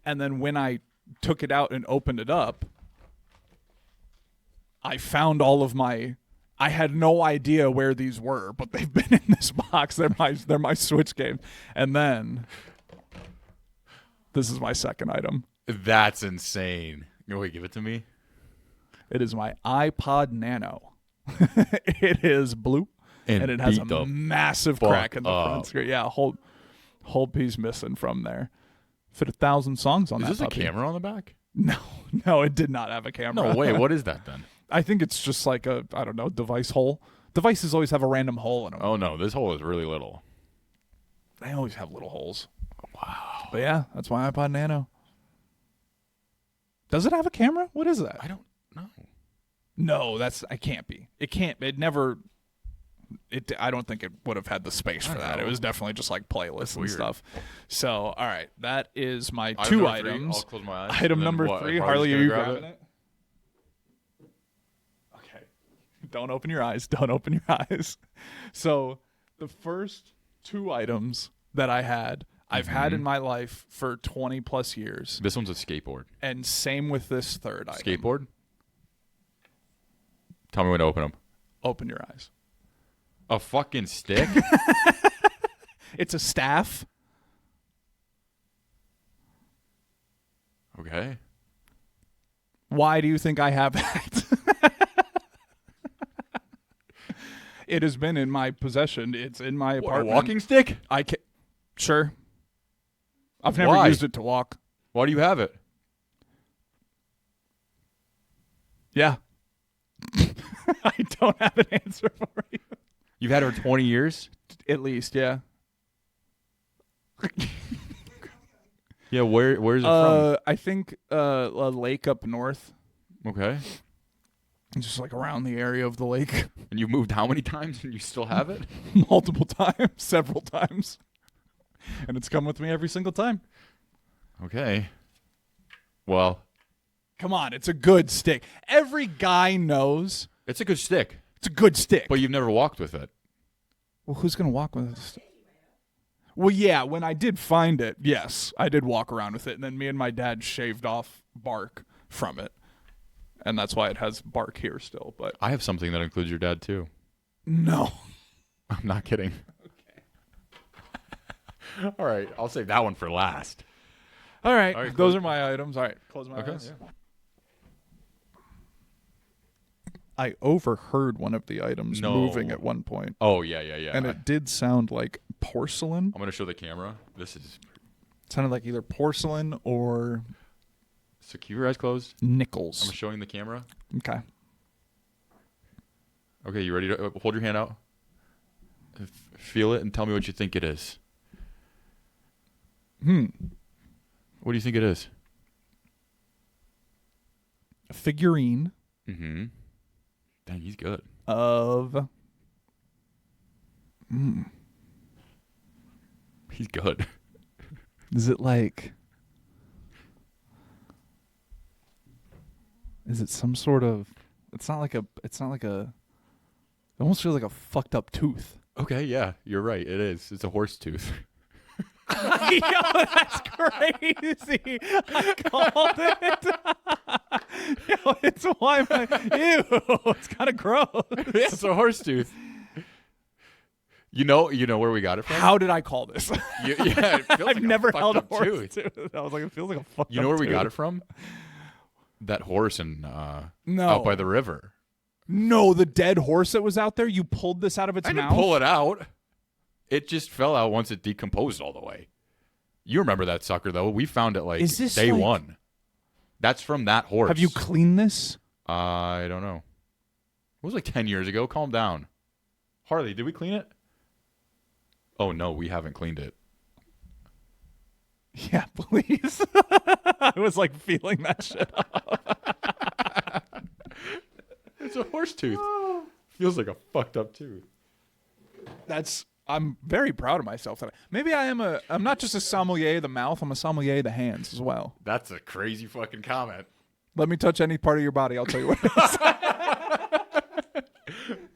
And then when I took it out and opened it up, I found all of my... I had no idea where these were, but they've been in this box. They're my Switch games. And then this is my second item. That's insane. Wait, give it to me. It is my iPod Nano. It is blue, and it has a massive crack in the front screen. Yeah, whole piece missing from there. Fit 1,000 songs on that. Is this puppy. a camera on the back? No, it did not have a camera. No way. What is that then? I think it's just like a, I don't know, device hole. Devices always have a random hole in them. Oh no, this hole is really little. They always have little holes. Wow. But yeah, that's my iPod Nano. Does it have a camera? What is that? I don't know. No, it can't be. It can't. It never. I don't think it would have had the space for that. It was definitely just like playlists and stuff. So, all right, that is my 2 items. I'll close my eyes. Item number 3. Harley, are you grabbing it? Okay. Don't open your eyes. Don't open your eyes. So, the first 2 items that I had, I've had in my life for 20 plus years. This one's a skateboard. And same with this third item. Skateboard? Tell me when to open them. Open your eyes. A fucking stick? It's a staff. Okay. Why do you think I have that? It has been in my possession. It's in my apartment. A walking stick? Sure. I've never used it to walk. Why do you have it? Yeah. I don't have an answer for you. You've had it for 20 years? At least, yeah. Yeah, where's it from? I think a lake up north. Okay. Just like around the area of the lake. And you moved how many times and you still have it? Multiple times, several times. And it's come with me every single time. Okay. Well. Come on, it's a good stick. Every guy knows. It's a good stick. It's a good stick. But you've never walked with it. Well, who's going to walk with it? Well, yeah, when I did find it, yes, I did walk around with it. And then me and my dad shaved off bark from it. And that's why it has bark here still. But I have something that includes your dad, too. No. I'm not kidding. Okay. All right. I'll save that one for last. All right. Those are my items. All right. Close my eyes. Yeah. I overheard one of the items moving at one point. Oh, yeah. And it did sound like porcelain. I'm going to show the camera. This is... It sounded like either porcelain or... So keep your eyes closed. Nickels. I'm showing the camera. Okay. Okay, you ready to... hold your hand out. Feel it and tell me what you think it is. What do you think it is? A figurine. Mm-hmm. Dang, he's good. Of... He's good. Is it like... Is it some sort of? It's not like a. It almost feels like a fucked up tooth. Okay, yeah, you're right. It is. It's a horse tooth. Yo, that's crazy. I called it. Yo, it's why my ew. It's kind of gross. Yeah, it's a horse tooth. You know where we got it from? How did I call this? Yeah, it feels like I've never held a fucked horse up tooth. tooth. I was like, it feels like a fucked up You know where we got tooth. it from? That horse in No. out by the river. No, the dead horse that was out there. You pulled this out of its I mouth. didn't pull it out. It just fell out once it decomposed all the way. You remember that sucker though? We found it like Is this day like- one. That's from that horse. Have you cleaned this? I don't know. It was like 10 years ago. Calm down. Harley, did we clean it? Oh no, we haven't cleaned it. Yeah, please. I was like feeling that shit up. It's a horse tooth. Feels like a fucked up tooth. I'm very proud of myself. Maybe I'm not just a sommelier of the mouth, I'm a sommelier of the hands as well. That's a crazy fucking comment. Let me touch any part of your body, I'll tell you what it is.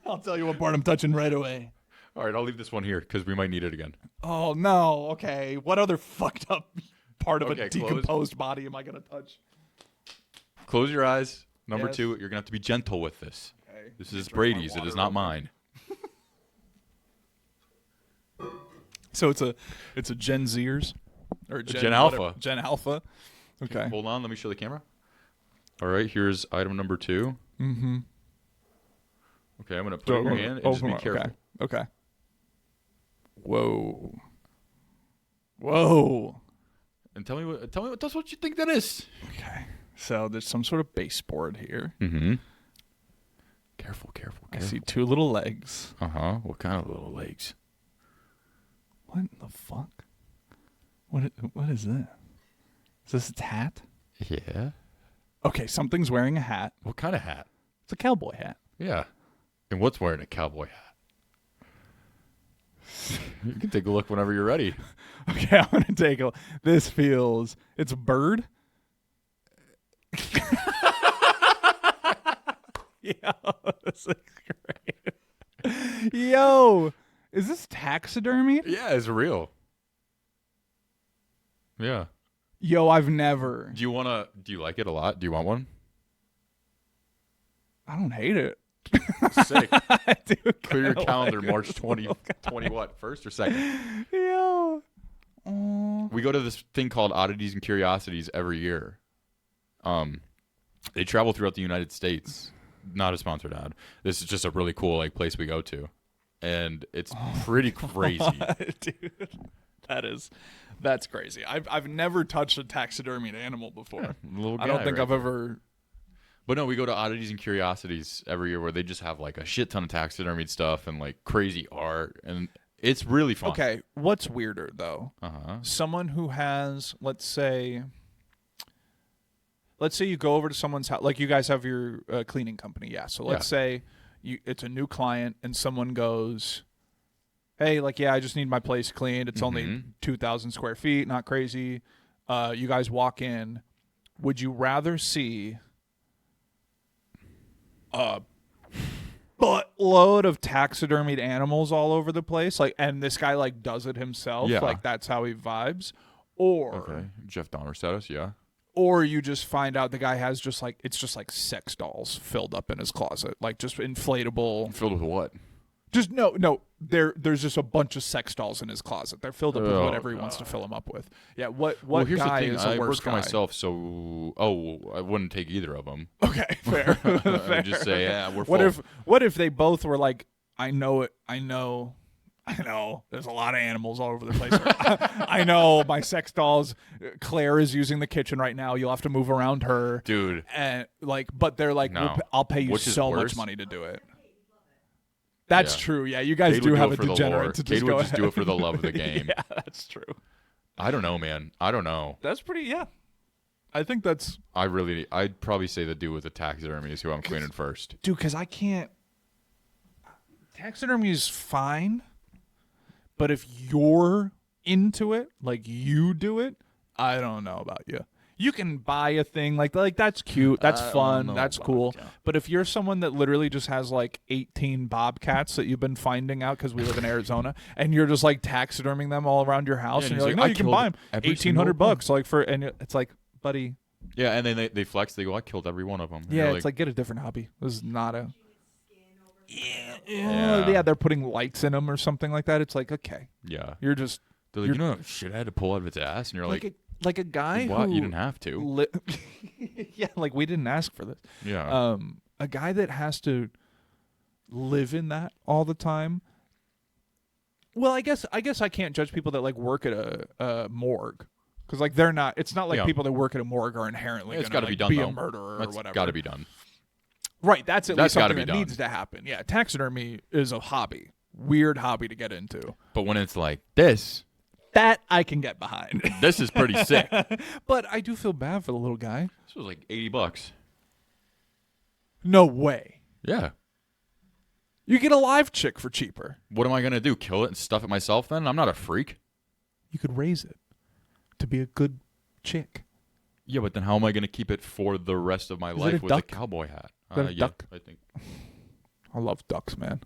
I'll tell you what part I'm touching right away. All right, I'll leave this one here because we might need it again. Oh no, okay. What other fucked up part of Okay, a decomposed body am I gonna touch? Close your eyes. Number Yes. 2, you're going to have to be gentle with this. Okay. This is Drink my Brady's. It water is not real quick. mine. So it's a Gen Zers or Gen Alpha. Gen Alpha. Okay. Hold on. Let me show the camera. All right. Here's item number 2. Mm-hmm. Okay. I'm going to put it in your hand and just be careful. Okay. Whoa. Whoa. And tell me what you think that is. Okay. So there's some sort of baseboard here. Mm-hmm. Careful. I see 2 little legs. Uh-huh. What kind of little legs? What in the fuck? What is that? Is this its hat? Yeah. Okay, something's wearing a hat. What kind of hat? It's a cowboy hat. Yeah. And what's wearing a cowboy hat? You can take a look whenever you're ready. Okay, I'm gonna take a. This feels. It's a bird. Yo, this is great. Yo, is this taxidermy? Yeah, it's real. Yeah. Yo, I've never. Do you like it a lot? Do you want one? I don't hate it. Sick. I do Clear your kinda calendar, like it. March 20 what? 1st or 2nd? Yo. Oh. We go to this thing called Oddities and Curiosities every year. They travel throughout the United States. Not a sponsored ad. This is just a really cool place we go to, and it's pretty crazy. Dude, that's crazy. I've never touched a taxidermied animal before. Little I don't guy, think right? I've ever. But no, we go to Oddities and Curiosities every year where they just have like a shit ton of taxidermied stuff and like crazy art, and it's really fun. Okay, what's weirder though? Uh-huh. Someone who has, let's say you go over to someone's house, like you guys have your cleaning company, yeah. So let's say it's a new client and someone goes, hey, I just need my place cleaned. It's only 2,000 square feet, not crazy. You guys walk in. Would you rather see a buttload of taxidermied animals all over the place, and this guy does it himself, Yeah. that's how he vibes, or Okay. Jeff Dahmer status, yeah. or you just find out the guy has just sex dolls filled up in his closet, just inflatable. Filled with what? Just no. There's just a bunch of sex dolls in his closet. They're filled up with Oh, whatever he wants to fill them up with. Yeah. What Well, here's guy the thing. is a I worse work for guy? myself, so I wouldn't take either of them. Okay, fair. I fair. would just say, yeah, we're full. What if they both were like, I know it. I know. There's a lot of animals all over the place. I know my sex dolls. Claire is using the kitchen right now. You'll have to move around her, Dude. And but they're like, No. I'll pay you Which is so worse? much money to do it. That's Yeah. true. Yeah, you guys Cade do would have do a it for the degenerate lore. to Cade just would go just do ahead. it for the love of the game. Yeah, that's true. I don't know, man. I don't know. That's pretty. Yeah, I think that's I'd probably say the dude with the taxidermy is who I'm cleaning first. dude. Because I can't. Taxidermy is fine, but if you're into it, like you do it, I don't know about you. You can buy a thing like that's cute, that's I don't fun, know that's about cool. that. But if you're someone that literally just has like 18 bobcats that you've been finding out because we live in Arizona, and you're just like taxiderming them all around your house, Yeah, and and you're he's like, like, no, "I you can killed buy them every 1,800 single one." bucks, like and it's like, buddy, Yeah, and then they flex. They go, I killed every one of them. And yeah, you're it's like get a different hobby. This is not a Yeah. yeah. They're putting lights in them or something like that. It's like okay, yeah. you're just They're like, you know, shit, I had to pull out of its ass, and you're like, like a guy what? who You didn't have to. yeah, like we didn't ask for this. Yeah. A guy that has to live in that all the time. Well, I guess I can't judge people that like work at a morgue because like they're not. It's not like Yeah. people that work at a morgue are inherently It's got to be done, be though. a murderer That's or whatever. got to be done. Right. That's at least That's gotta something be that done. needs to happen. Yeah, taxidermy is a hobby, weird hobby to get into. But when it's like this That I can get behind. is pretty sick. But I do feel bad for the little guy. This was like $80. No way. Yeah. You get a live chick for cheaper. What am I gonna do? Kill it and stuff it myself? Then I'm not a freak. You could raise it to be a good chick. Yeah, but then how am I gonna keep it for the rest of my Is it life a with duck? a cowboy hat? Is that a Yeah, duck? I think I love ducks, man.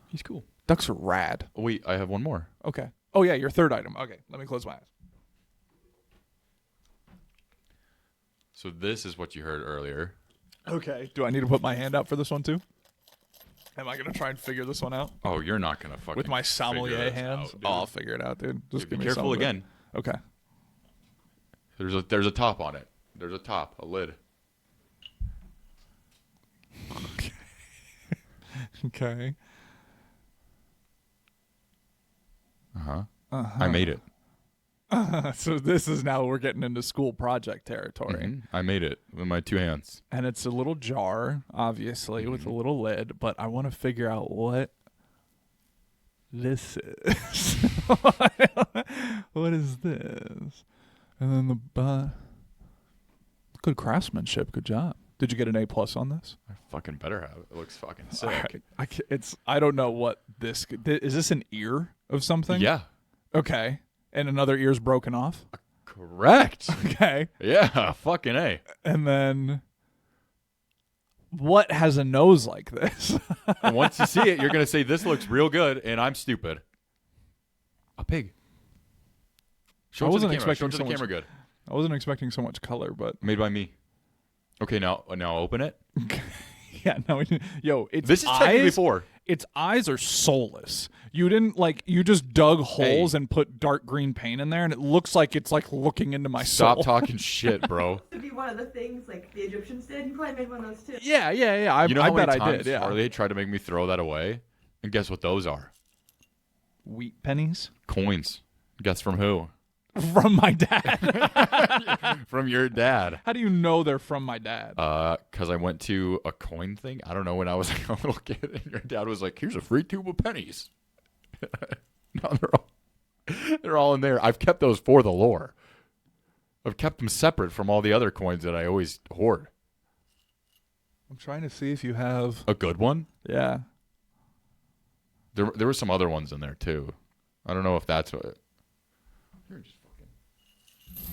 he's cool. Ducks are rad. Oh, wait, I have one more. Okay. Oh yeah, your third item. Okay, let me close my eyes. So this is what you heard earlier. Okay. Do I need to put my hand out for this one too? Am I gonna try and figure this one out Oh, you're not gonna fucking with my figure sommelier this hands? out, dude. Oh, I'll figure it out, dude. Just Be give me careful some of it. again. Okay. There's a top on it. There's a top, a lid. Okay. I made it. So this is now we're getting into school project territory. Mhm. I made it with my two hands. And it's a little jar, obviously, with a little lid, but I want to figure out what this is. What is this? And then good craftsmanship. Good job. Did you get an A+ on this? I fucking better have it. It looks fucking sick. I don't know what this is. This an ear of something? Yeah. Okay. And another ear's broken off? Correct. Okay. Yeah, fucking A. And then what has a nose like this? And once you see it, you're going to say, this looks real good, and I'm stupid. A pig. Show I it to wasn't the camera. expecting Show it to so the much- camera good. I wasn't expecting so much color, but Made by me. Okay, now open it. yeah, no, yo, it's This is technically eyes. 4. Its eyes are soulless. You didn't you just dug holes Hey. and put dark green paint in there, and it looks like it's like looking into my Stop soul. talking shit, bro. To be one of the things like the Egyptians did. You probably made one of those too. Yeah. You know I how bet many I times did. Yeah. Harley tried to make me throw that away? And guess what those are? Wheat pennies Coins. Guess from who? from my dad. From your dad. How do you know they're from my dad? Because I went to a coin thing. I don't know, when I was like a little kid, and your dad was like, "Here's a free tube of pennies." No, they're all in there. I've kept those for the lore. I've kept them separate from all the other coins that I always hoard. I'm trying to see if you have. A good one. Yeah. There were some other ones in there too. I don't know if that's what. You're just fucking.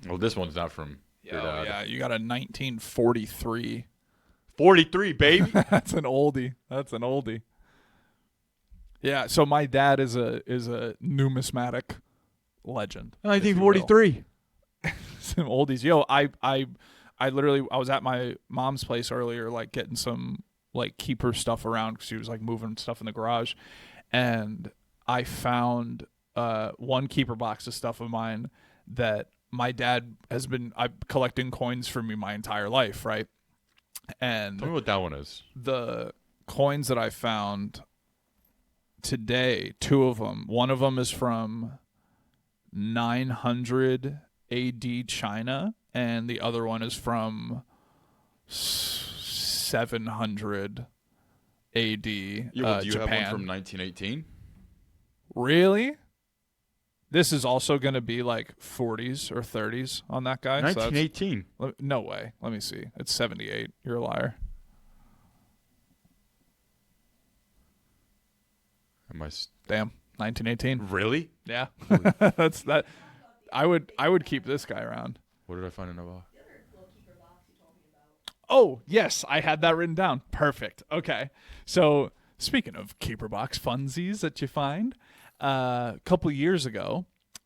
Well, this one's not from your dad. Yeah. You got a 1943. 43, baby. That's an oldie. Yeah. So my dad is a numismatic legend. if you will. 1943. Some oldies. Yo, I literally I was at my mom's place earlier, like getting some like keeper stuff around because she was like moving stuff in the garage, and I found one keeper box of stuff of mine that my dad has been collecting coins for me my entire life, right? And Tell me what that one is. the coins that I found today, two of them. One of them is from 900 AD China, and the other one is from 700 AD Do you Japan. have one from 1918? Really? This is also going to be like 40s or 30s on that guy. So that's- 1918. no way. Let me see. It's 78. You're a liar. Am I Damn. 1918. really? Yeah. That's that. I would keep this guy around. What did I find in a box? Oh, yes, I had that written down. Perfect. Okay. So, speaking of keeper box funsies that you find, a couple years ago,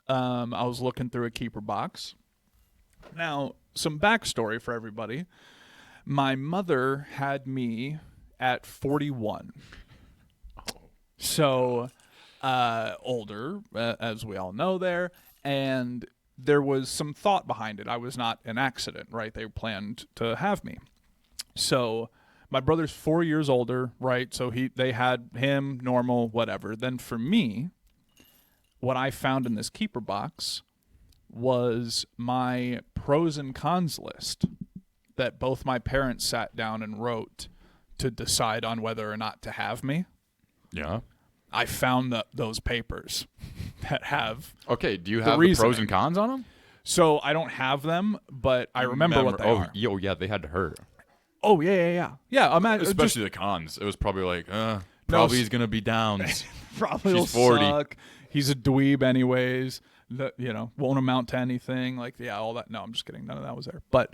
I was looking through a keeper box. Now, some backstory for everybody. My mother had me at 41. So, older, as we all know there, and there was some thought behind it. I was not an accident, right? They planned to have me. So my brother's 4 years older, right? So they had him, normal, whatever. Then for me, what I found in this keeper box was my pros and cons list that both my parents sat down and wrote to decide on whether or not to have me. Yeah. I found those papers that have Okay, do you have the pros and cons on them? So I don't have them, but I remember what they are. Yeah, they had to hurt. Oh, yeah. Especially the cons. It was probably like, probably he's going to be downs. Probably She's 40. Suck. He's a dweeb anyways. Won't amount to anything. Like, yeah, all that. No, I'm just kidding. None of that was there. But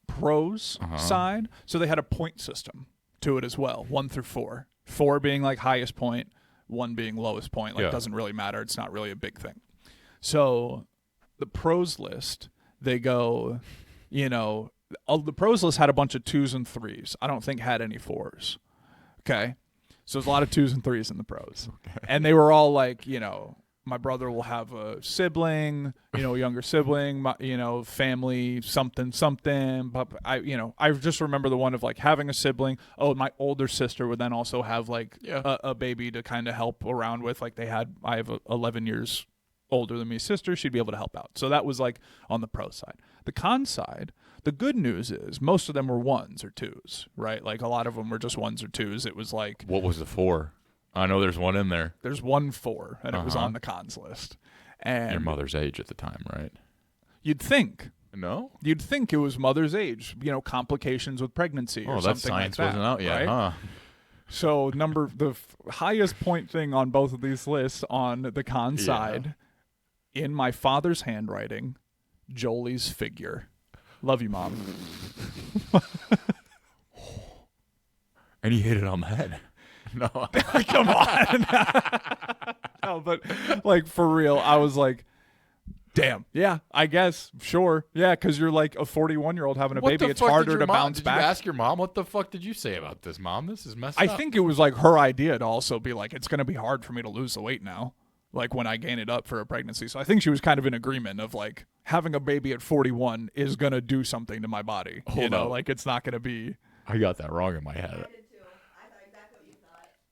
pros side, so they had a point system to it as well, 1 through 4. 4 being like highest point, 1 being lowest point. Like, doesn't really matter. It's not really a big thing. So the pros list, they go, the pros list had a bunch of 2s and 3s. I don't think had any 4s. Okay. So there's a lot of 2s and 3s in the pros. Okay. And they were all like, my brother will have a sibling, a younger sibling, family, something. But I just remember the one of like having a sibling. Oh, my older sister would then also have like a baby to kind of help around with. Like I have a 11 years older than me sister. She'd be able to help out. So that was like on the pro side. The con side, the good news is most of them were 1s or 2s, right? Like a lot of them were just 1s or 2s. It was like, what was the 4? I know there's one in there. There's 1 4, and it was on the cons list. And your mother's age at the time, right? You'd think. No? You'd think it was mother's age, complications with pregnancy or something like that. Science wasn't out yet, right? huh? So the highest point thing on both of these lists on the con side, in my father's handwriting, Jolie's figure. Love you, Mom. And he hit it on the head. No. Come on. No, but like for real, I was like, damn. Yeah, I guess. Sure. Yeah, because you're like a 41-year-old having a baby. It's harder to bounce back. Did you ask your mom, what the fuck did you say about this, Mom? This is messed up. I think it was like her idea to also be like, it's going to be hard for me to lose the weight now, like when I gain it up for a pregnancy. So I think she was kind of in agreement of like having a baby at 41 is going to do something to my body. Like it's not going to be. I got that wrong in my head.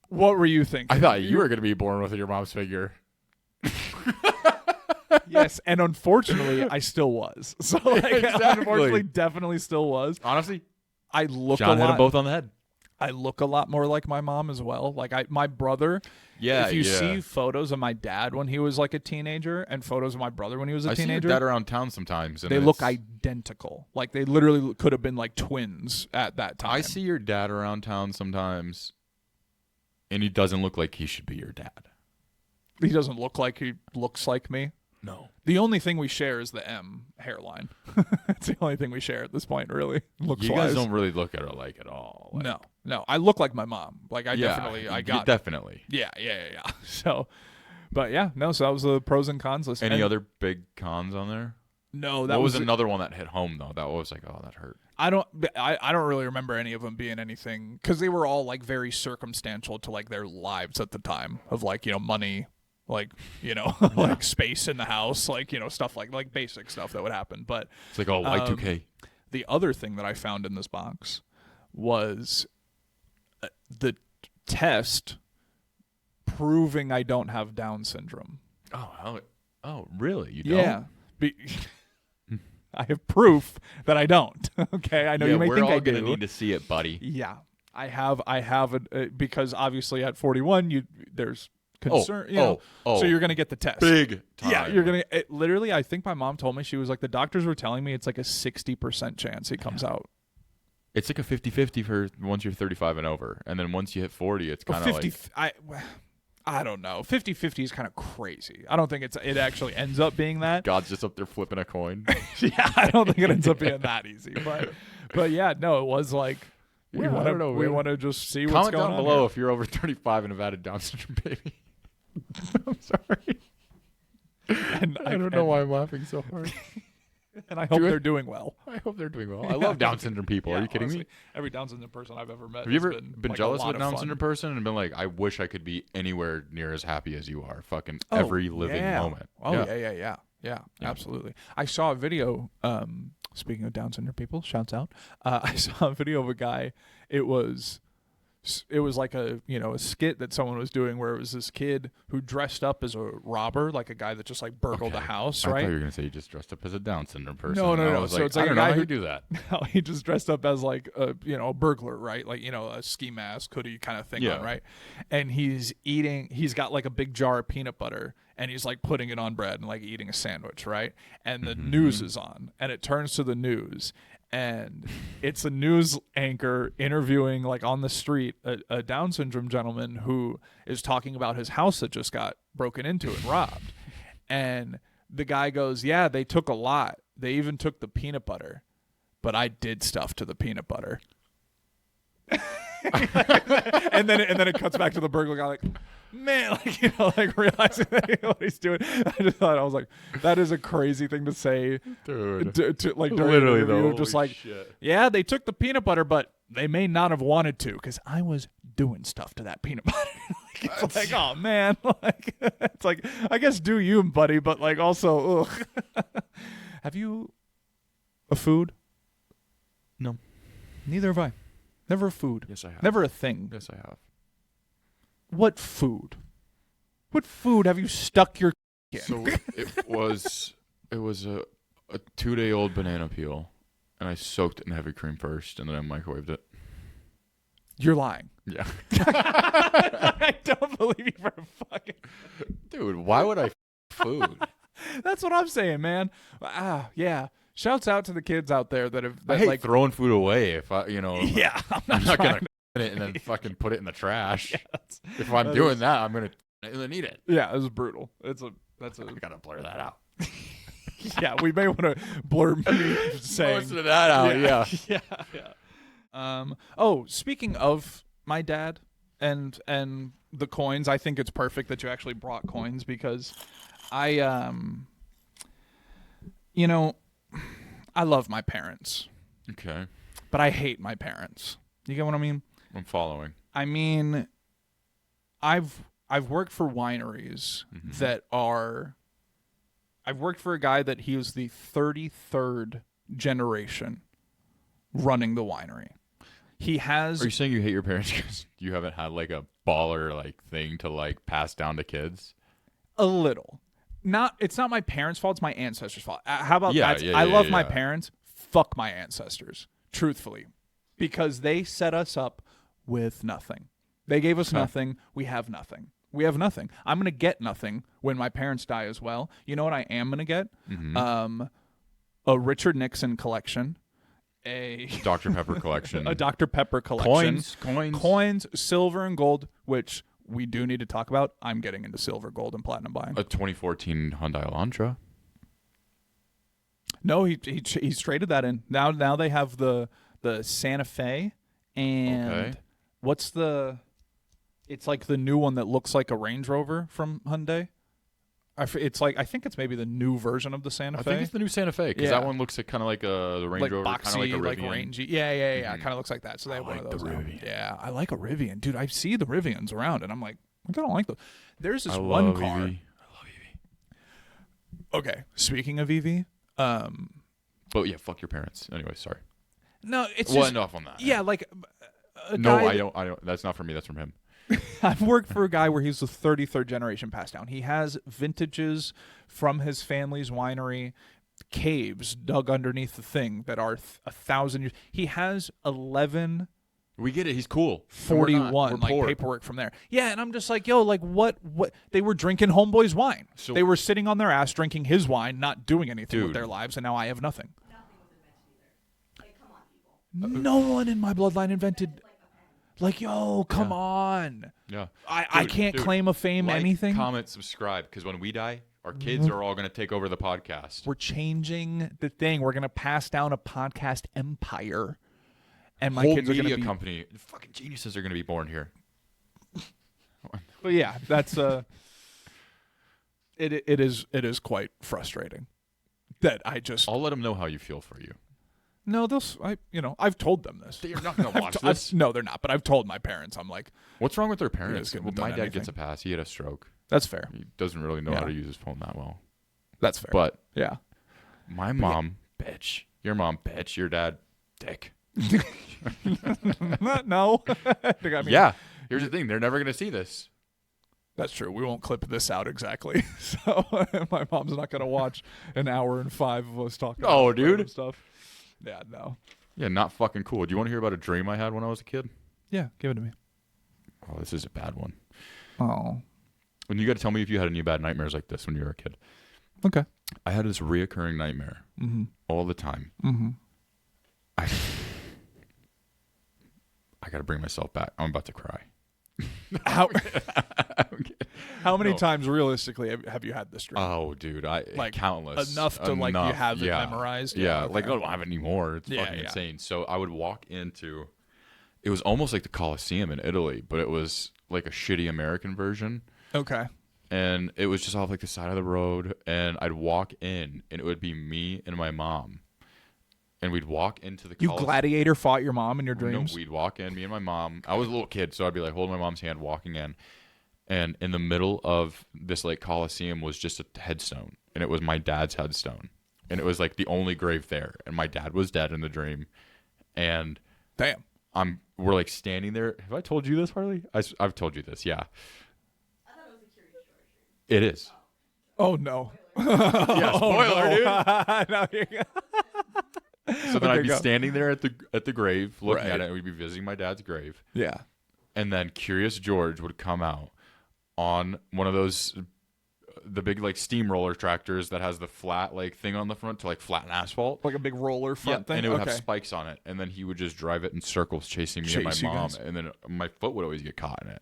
What were you thinking? I thought you were going to be born with your mom's figure. Yes, and unfortunately, I still was. So, unfortunately, definitely still was. Honestly, I look John hit them both on the head. I look a lot more like my mom as well. Like my brother. Yeah. If you see photos of my dad when he was like a teenager and photos of my brother when he was a teenager, I see your dad around town sometimes. And they look identical. Like they literally could have been like twins at that time. I see your dad around town sometimes. And he doesn't look like he should be your dad. He doesn't look like he looks like me. No. The only thing we share is the M hairline. It's the only thing we share at this point, really. You guys don't really look at her like at all. Like, no. I look like my mom. Like definitely. Yeah. So, but yeah, no. So that was the pros and cons list. Any other big cons on there? No, that was another one that hit home though. That was like, oh, that hurt. I don't really remember any of them being anything because they were all like very circumstantial to like their lives at the time of like money, like like space in the house, like stuff like basic stuff that would happen. But it's like Y2K. The other thing that I found in this box was the test proving I don't have Down syndrome. Oh, really? You don't? Yeah. I have proof that I don't. Okay, I know you may think I do. We're all gonna need to see it, buddy. Yeah, I have it because obviously at 41, there's concern. So you're gonna get the test. Big time. Yeah, you're gonna. Literally, I think my mom told me she was like the doctors were telling me it's like a 60% chance he comes out. It's like a 50-50 for once you're 35 and over, and then once you hit 40, it's kind of like. I don't know. 50-50 is kind of crazy. I don't think it actually ends up being that. God's just up there flipping a coin. Yeah, I don't think it ends up being that easy. But yeah, no, it was like we Yeah, I don't know, we man. want to just see what's Comment going down on below here. if you're over 35 and have had a Down syndrome baby. I'm sorry. And I don't know why I'm laughing so hard. And I hope they're doing well. I hope they're doing well. I love Down syndrome people. Yeah, Are you kidding honestly, me? every Down syndrome person I've ever met. Have you has ever been like, jealous a of lot a Down fun. syndrome person and been like, I wish I could be anywhere near as happy as you are? Fucking Oh, every living yeah. moment. Oh yeah, absolutely. I saw a video. Speaking of Down syndrome people, shouts out. I saw a video of a guy. It was like a skit that someone was doing where it was this kid who dressed up as a robber, like a guy that just like burgled a house, I right? thought you were gonna say you just dressed up as a Down syndrome person. No. I was So like, it's like I a don't know guy how who- you do that. No, he just dressed up as like a burglar, right? Like a ski mask, hoodie kind of thing Yeah. on, right? And he's got like a big jar of peanut butter and he's like putting it on bread and like eating a sandwich, right? And the news is on and it turns to the news and it's a news anchor interviewing like on the street a Down syndrome gentleman who is talking about his house that just got broken into and robbed. And the guy goes, yeah, they took a lot. They even took the peanut butter, but I did stuff to the peanut butter. and then it cuts back to the burglar guy like, man, like realizing what he's doing. I was like, that is a crazy thing to say, Dude. to like during Literally, an interview, though. just Holy like, shit. yeah, they took the peanut butter, but they may not have wanted to because I was doing stuff to that peanut butter. It's like, oh man, like it's like I guess do you, buddy, but like also, ugh. Have you a food? No. Neither have I. Never a food. Yes, I have. Never a thing. Yes, I have. What food? What food have you stuck your in? So it was a 2-day-old banana peel, and I soaked it in heavy cream first, and then I microwaved it. You're lying. Yeah. I don't believe you for a fucking. Dude, why would I food? That's what I'm saying, man. Yeah. Shouts out to the kids out there that have I hate throwing food away if I, Yeah, I'm not trying going to put it and then fucking put it in the trash. that's- If I'm that doing is- that, I'm going to eat it. Yeah, it's brutal. That's a I got to blur that out. yeah. We may want to blur me saying Most of that out, yeah. yeah. Oh, speaking of my dad and the coins, I think it's perfect that you actually brought coins because I I love my parents, Okay. but I hate my parents. You get what I mean? I'm following. I mean, I've worked for wineries that are. I've worked for a guy that he was the 33rd generation running the winery. He has Are you saying you hate your parents because you haven't had like a baller like thing to like pass down to kids? a little. It's not my parents' fault. It's my ancestors' fault. How about Yeah, that? yeah, I yeah, love yeah. my parents. Fuck my ancestors, truthfully, because they set us up with nothing. They gave us nothing. We have nothing. We have nothing. I'm gonna get nothing when my parents die as well. You know what I am gonna get? A Richard Nixon collection, a Dr. Pepper collection. a Dr. Pepper collection, Coins. silver and gold, which we do need to talk about. I'm getting into silver, gold, and platinum buying. A 2014 Hyundai Elantra. No, he's traded that in. Now they have the Santa Fe and Okay. what's the? It's like the new one that looks like a Range Rover from Hyundai. It's like I think it's maybe the new version of the Santa I Fe. think it's the new Santa Fe because Yeah. that one looks like kind of like the Range like Rover, boxy, kind of like a like Rivian. rangy. Yeah. Kind of looks like that. So they have one like of the those. now. Rivian. Yeah, I like a Rivian, dude. I see the Rivians around, and I'm like, I don't like those. There's this I one love car. EV. Okay, speaking of EV, But yeah, fuck your parents. Anyway, sorry. no, it's Well, just enough on that. yeah, like a No, guy I don't. That's not for me. That's from him. I've worked for a guy where he's the 33rd generation passed down. He has vintages from his family's winery, caves dug underneath the thing that are 1,000 years. He has 1141 We get it. He's cool. And we're not. We're like poor. paperwork from there. Yeah, and I'm just like, yo, like what they were drinking homeboy's wine. So- they were sitting on their ass drinking his wine, not doing anything with Dude. their lives, and now I have nothing. Nothing was invented either. Like, come on, people. No one in my bloodline invented Like, yo, come Yeah. on. Yeah. I can't claim a fame like, anything. Comment, subscribe, because when we die, our kids are all going to take over the podcast. We're changing the thing. We're going to pass down a podcast empire. And my Whole kids are going media to be company. Fucking geniuses are going to be born here. But yeah, that's it is quite frustrating that I just I'll let them know how you feel for you. no, I've told them this. They're not going to watch this. No, they're not. But I've told my parents. I'm like, What's wrong with their parents? couldn't Well, have done my dad gets anything. a pass. He had a stroke. that's fair. He doesn't really know Yeah. how to use his phone that well. That's fair. But yeah, my mom, bitch. Your mom, bitch. Your dad, dick. no. I mean, Yeah. Here's the thing. They're never going to see this. that's true. We won't clip this out exactly. So my mom's not gonna watch an hour and 5 of us talking. No, about dude. random stuff. Yeah, no. Yeah, not fucking cool. Do you want to hear about a dream I had when I was a kid? Yeah, give it to me. Oh, this is a bad one. Oh, And you got to tell me if you had any bad nightmares like this when you were a kid. okay. I had this reoccurring nightmare all the time. Mm-hmm. I got to bring myself back. I'm about to cry. How many No. times realistically have you had this dream? Oh, dude, Like, countless. enough to like you have it yeah. memorized. Yeah, okay. like I don't have it anymore. It's Yeah, fucking yeah. insane. So I would walk into, it was almost like the Colosseum in Italy, but it was like a shitty American version. Okay. And it was just off like the side of the road, and I'd walk in, and it would be me and my mom, and we'd walk into the You Colosseum. gladiator fought your mom in your dreams? No, we'd walk in, me and my mom. I was a little kid, so I'd be like holding my mom's hand, walking in, and in the middle of this like Colosseum was just a headstone, and it was my dad's headstone, and it was like the only grave there, and my dad was dead in the dream, and Damn. we're like standing there. Have I told you this, Harley? I've told you this, yeah. I thought it was a Curious George. It is. Oh no. Yeah, spoiler, dude. No, So then Okay, I'd be go. standing there at the grave, looking Right. at it, and we'd be visiting my dad's grave. Yeah. And then Curious George would come out on one of those, the big like steamroller tractors that has the flat like thing on the front to like flatten asphalt. Like a big roller front thing? And it would okay. have spikes on it. And then he would just drive it in circles, chasing me and my Chase you mom. guys. And then my foot would always get caught in it.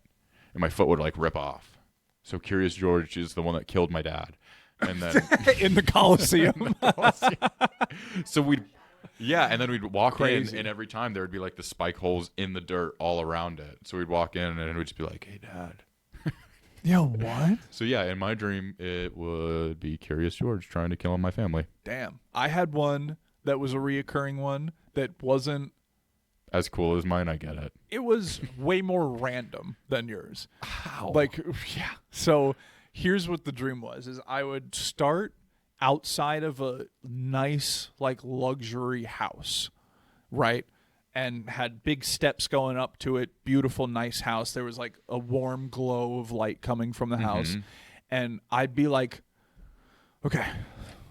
And my foot would like rip off. So Curious George is the one that killed my dad. And then In the Coliseum. so we'd and then we'd walk Crazy. in, and every time there would be like the spike holes in the dirt all around it. So we'd walk in, and it would just be like, "Hey, Dad." Yo, what? So yeah, in my dream, it would be Curious George trying to kill my family. Damn. I had one that was a reoccurring one that wasn't. As cool as mine, I get it. It was way more random than yours. How? Like, yeah. So here's what the dream was: is I would start outside of a nice like luxury house, right? And had big steps going up to it, beautiful, nice house. There was like a warm glow of light coming from the house. And I'd be like, okay,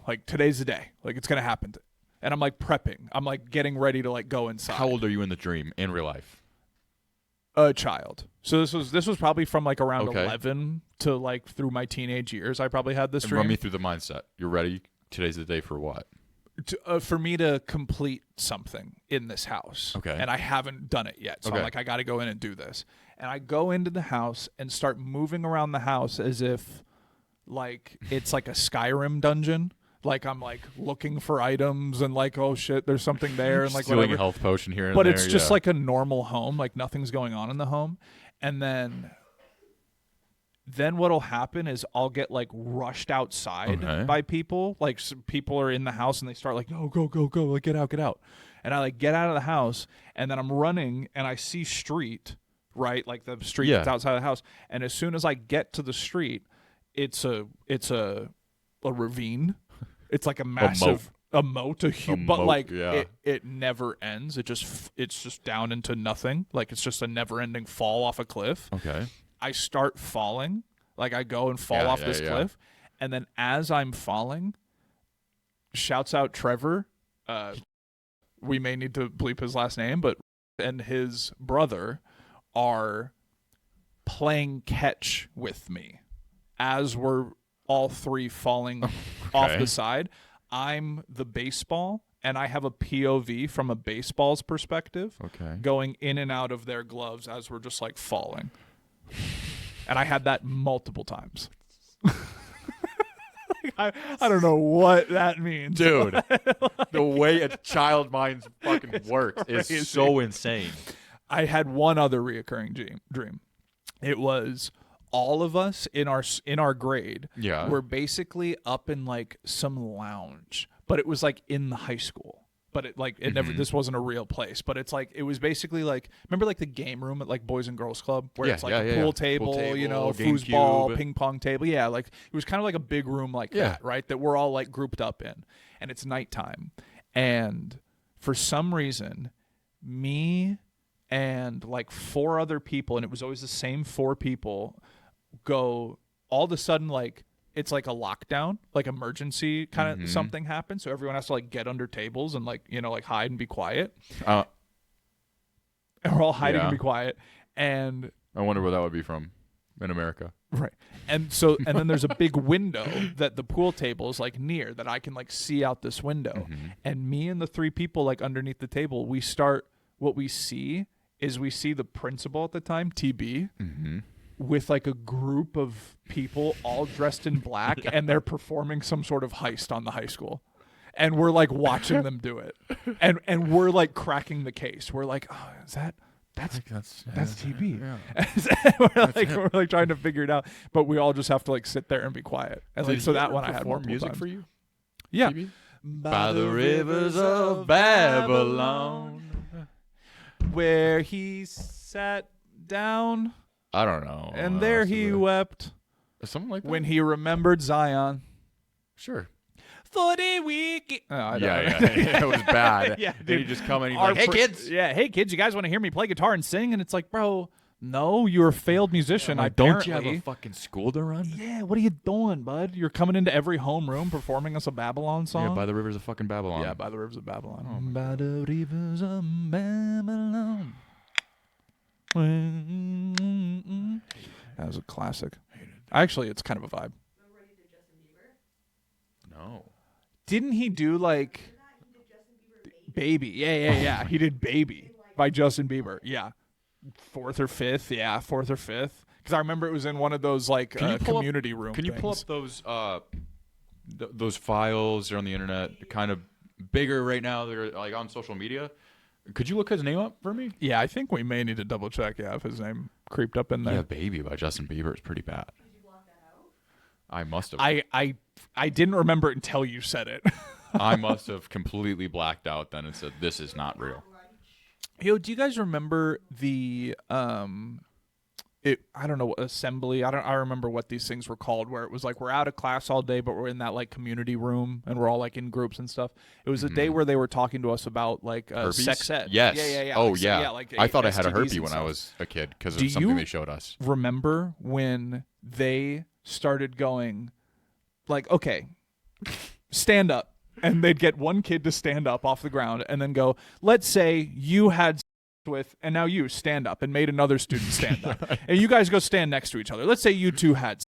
like today's the day. Like it's gonna happen. And I'm like prepping. I'm like getting ready to like go inside. How old are you in the dream in real life? A child. So this was probably from like around Okay. 11 to like through my teenage years. I probably had this And dream. run me through the mindset. You're ready. Today's the day for what? For me to complete something in this house. Okay. And I haven't done it yet. So I'm Okay. like, I got to go in and do this. And I go into the house and start moving around the house as if like it's like a Skyrim dungeon. Like I'm like looking for items and like, oh shit, there's something there and like Stealing whatever. a health potion here and But there. it's just yeah. like a normal home. Like nothing's going on in the home. And then what'll happen is I'll get like rushed outside Okay. by people. Like some people are in the house and they start like, no, go, like get out. And I like get out of the house and then I'm running and I see street, right? Like the street Yeah. that's outside the house. And as soon as I get to the street, it's a ravine. It's like a massive a moat, but moat, like yeah. it never ends. It's just down into nothing. Like it's just a never ending fall off a cliff. Okay. I start falling, like I go and fall Yeah, off yeah, this yeah. cliff, and then as I'm falling, shouts out Trevor. We may need to bleep his last name, but and his brother are playing catch with me as we're all three falling off Okay. the side. I'm the baseball and I have a POV from a baseball's perspective, Okay. going in and out of their gloves as we're just like falling. And I had that multiple times. I don't know what that means. Dude, the way a child mind fucking works is Crazy. so insane. I had one other reoccurring dream. It was all of us in our grade Yeah. were basically up in like some lounge, but it was like in the high school. But it never. This wasn't a real place. But it's like it was basically like, remember like the game room at like Boys and Girls Club where Yeah, it's like yeah, a yeah, pool yeah. table, Pool table, you know, GameCube. foosball, ping pong table. Yeah, like it was kind of like a big room like Yeah. that, right? That we're all like grouped up in, and it's nighttime, and for some reason, me and like 4 other people, and it was always the same 4 people, go all of a sudden like. It's like a lockdown, like emergency kind of something happens. So everyone has to like get under tables and like, you know, like hide and be quiet. And we're all hiding Yeah. and be quiet. And I wonder where that would be from in America. right. And then there's a big window that the pool table is like near that I can like see out this window. And me and the 3 people like underneath the table, what we see is the principal at the time, TB. With like a group of people all dressed in black and they're performing some sort of heist on the high school. And we're like watching them do it. And we're like cracking the case. We're like, oh, that's TB. Yeah. we're like trying to figure it out. But we all just have to like sit there and be quiet. And like, so that one I had more multiple music times. for you. Yeah. TB? By the rivers of Babylon. Where he sat down I don't know. and there he wept Something like that. when he remembered Zion. Sure. For the week. Oh, I don't know. Yeah. It was bad. Yeah, And dude. he just come in and he's Our like, hey, kids. Yeah, hey kids, you guys want to hear me play guitar and sing? And it's like, bro, no, you're a failed musician. Like, Apparently. don't you have a fucking school to run? Yeah, what are you doing, bud? You're coming into every homeroom performing us a Babylon song. Yeah, by the rivers of fucking Babylon. Yeah, by the rivers of Babylon. By the rivers of Babylon. That was a classic. Actually, it's kind of a vibe. No. Didn't he do like Baby? Yeah. He did Baby by Justin Bieber. Yeah. 4th or 5th. Yeah, 4th or 5th. Because I remember it was in one of those like Can you pull community room Can you pull things. up those files? They're on the internet, kind of bigger right now. They're like on social media. Could you look his name up for me? Yeah, I think we may need to double check. Yeah, if his name creeped up in there. Yeah, Baby by Justin Bieber is pretty bad. I must have. I didn't remember it until you said it. I must have completely blacked out then and said, this is not real. Yo, do you guys remember the I don't know, assembly? I remember what these things were called, where it was like we're out of class all day, but we're in that like community room and we're all like in groups and stuff. It was a day where they were talking to us about like sex ed. Yes. Yeah. Oh, like, yeah. like I thought I had a STDs herpes and when I stuff. was a kid because Do of something you they showed us. Remember when they started going like, okay, stand up. And they'd get one kid to stand up off the ground and then go, let's say you had sex with, and now you stand up, and made another student stand up. And you guys go stand next to each other. Let's say you two had sex.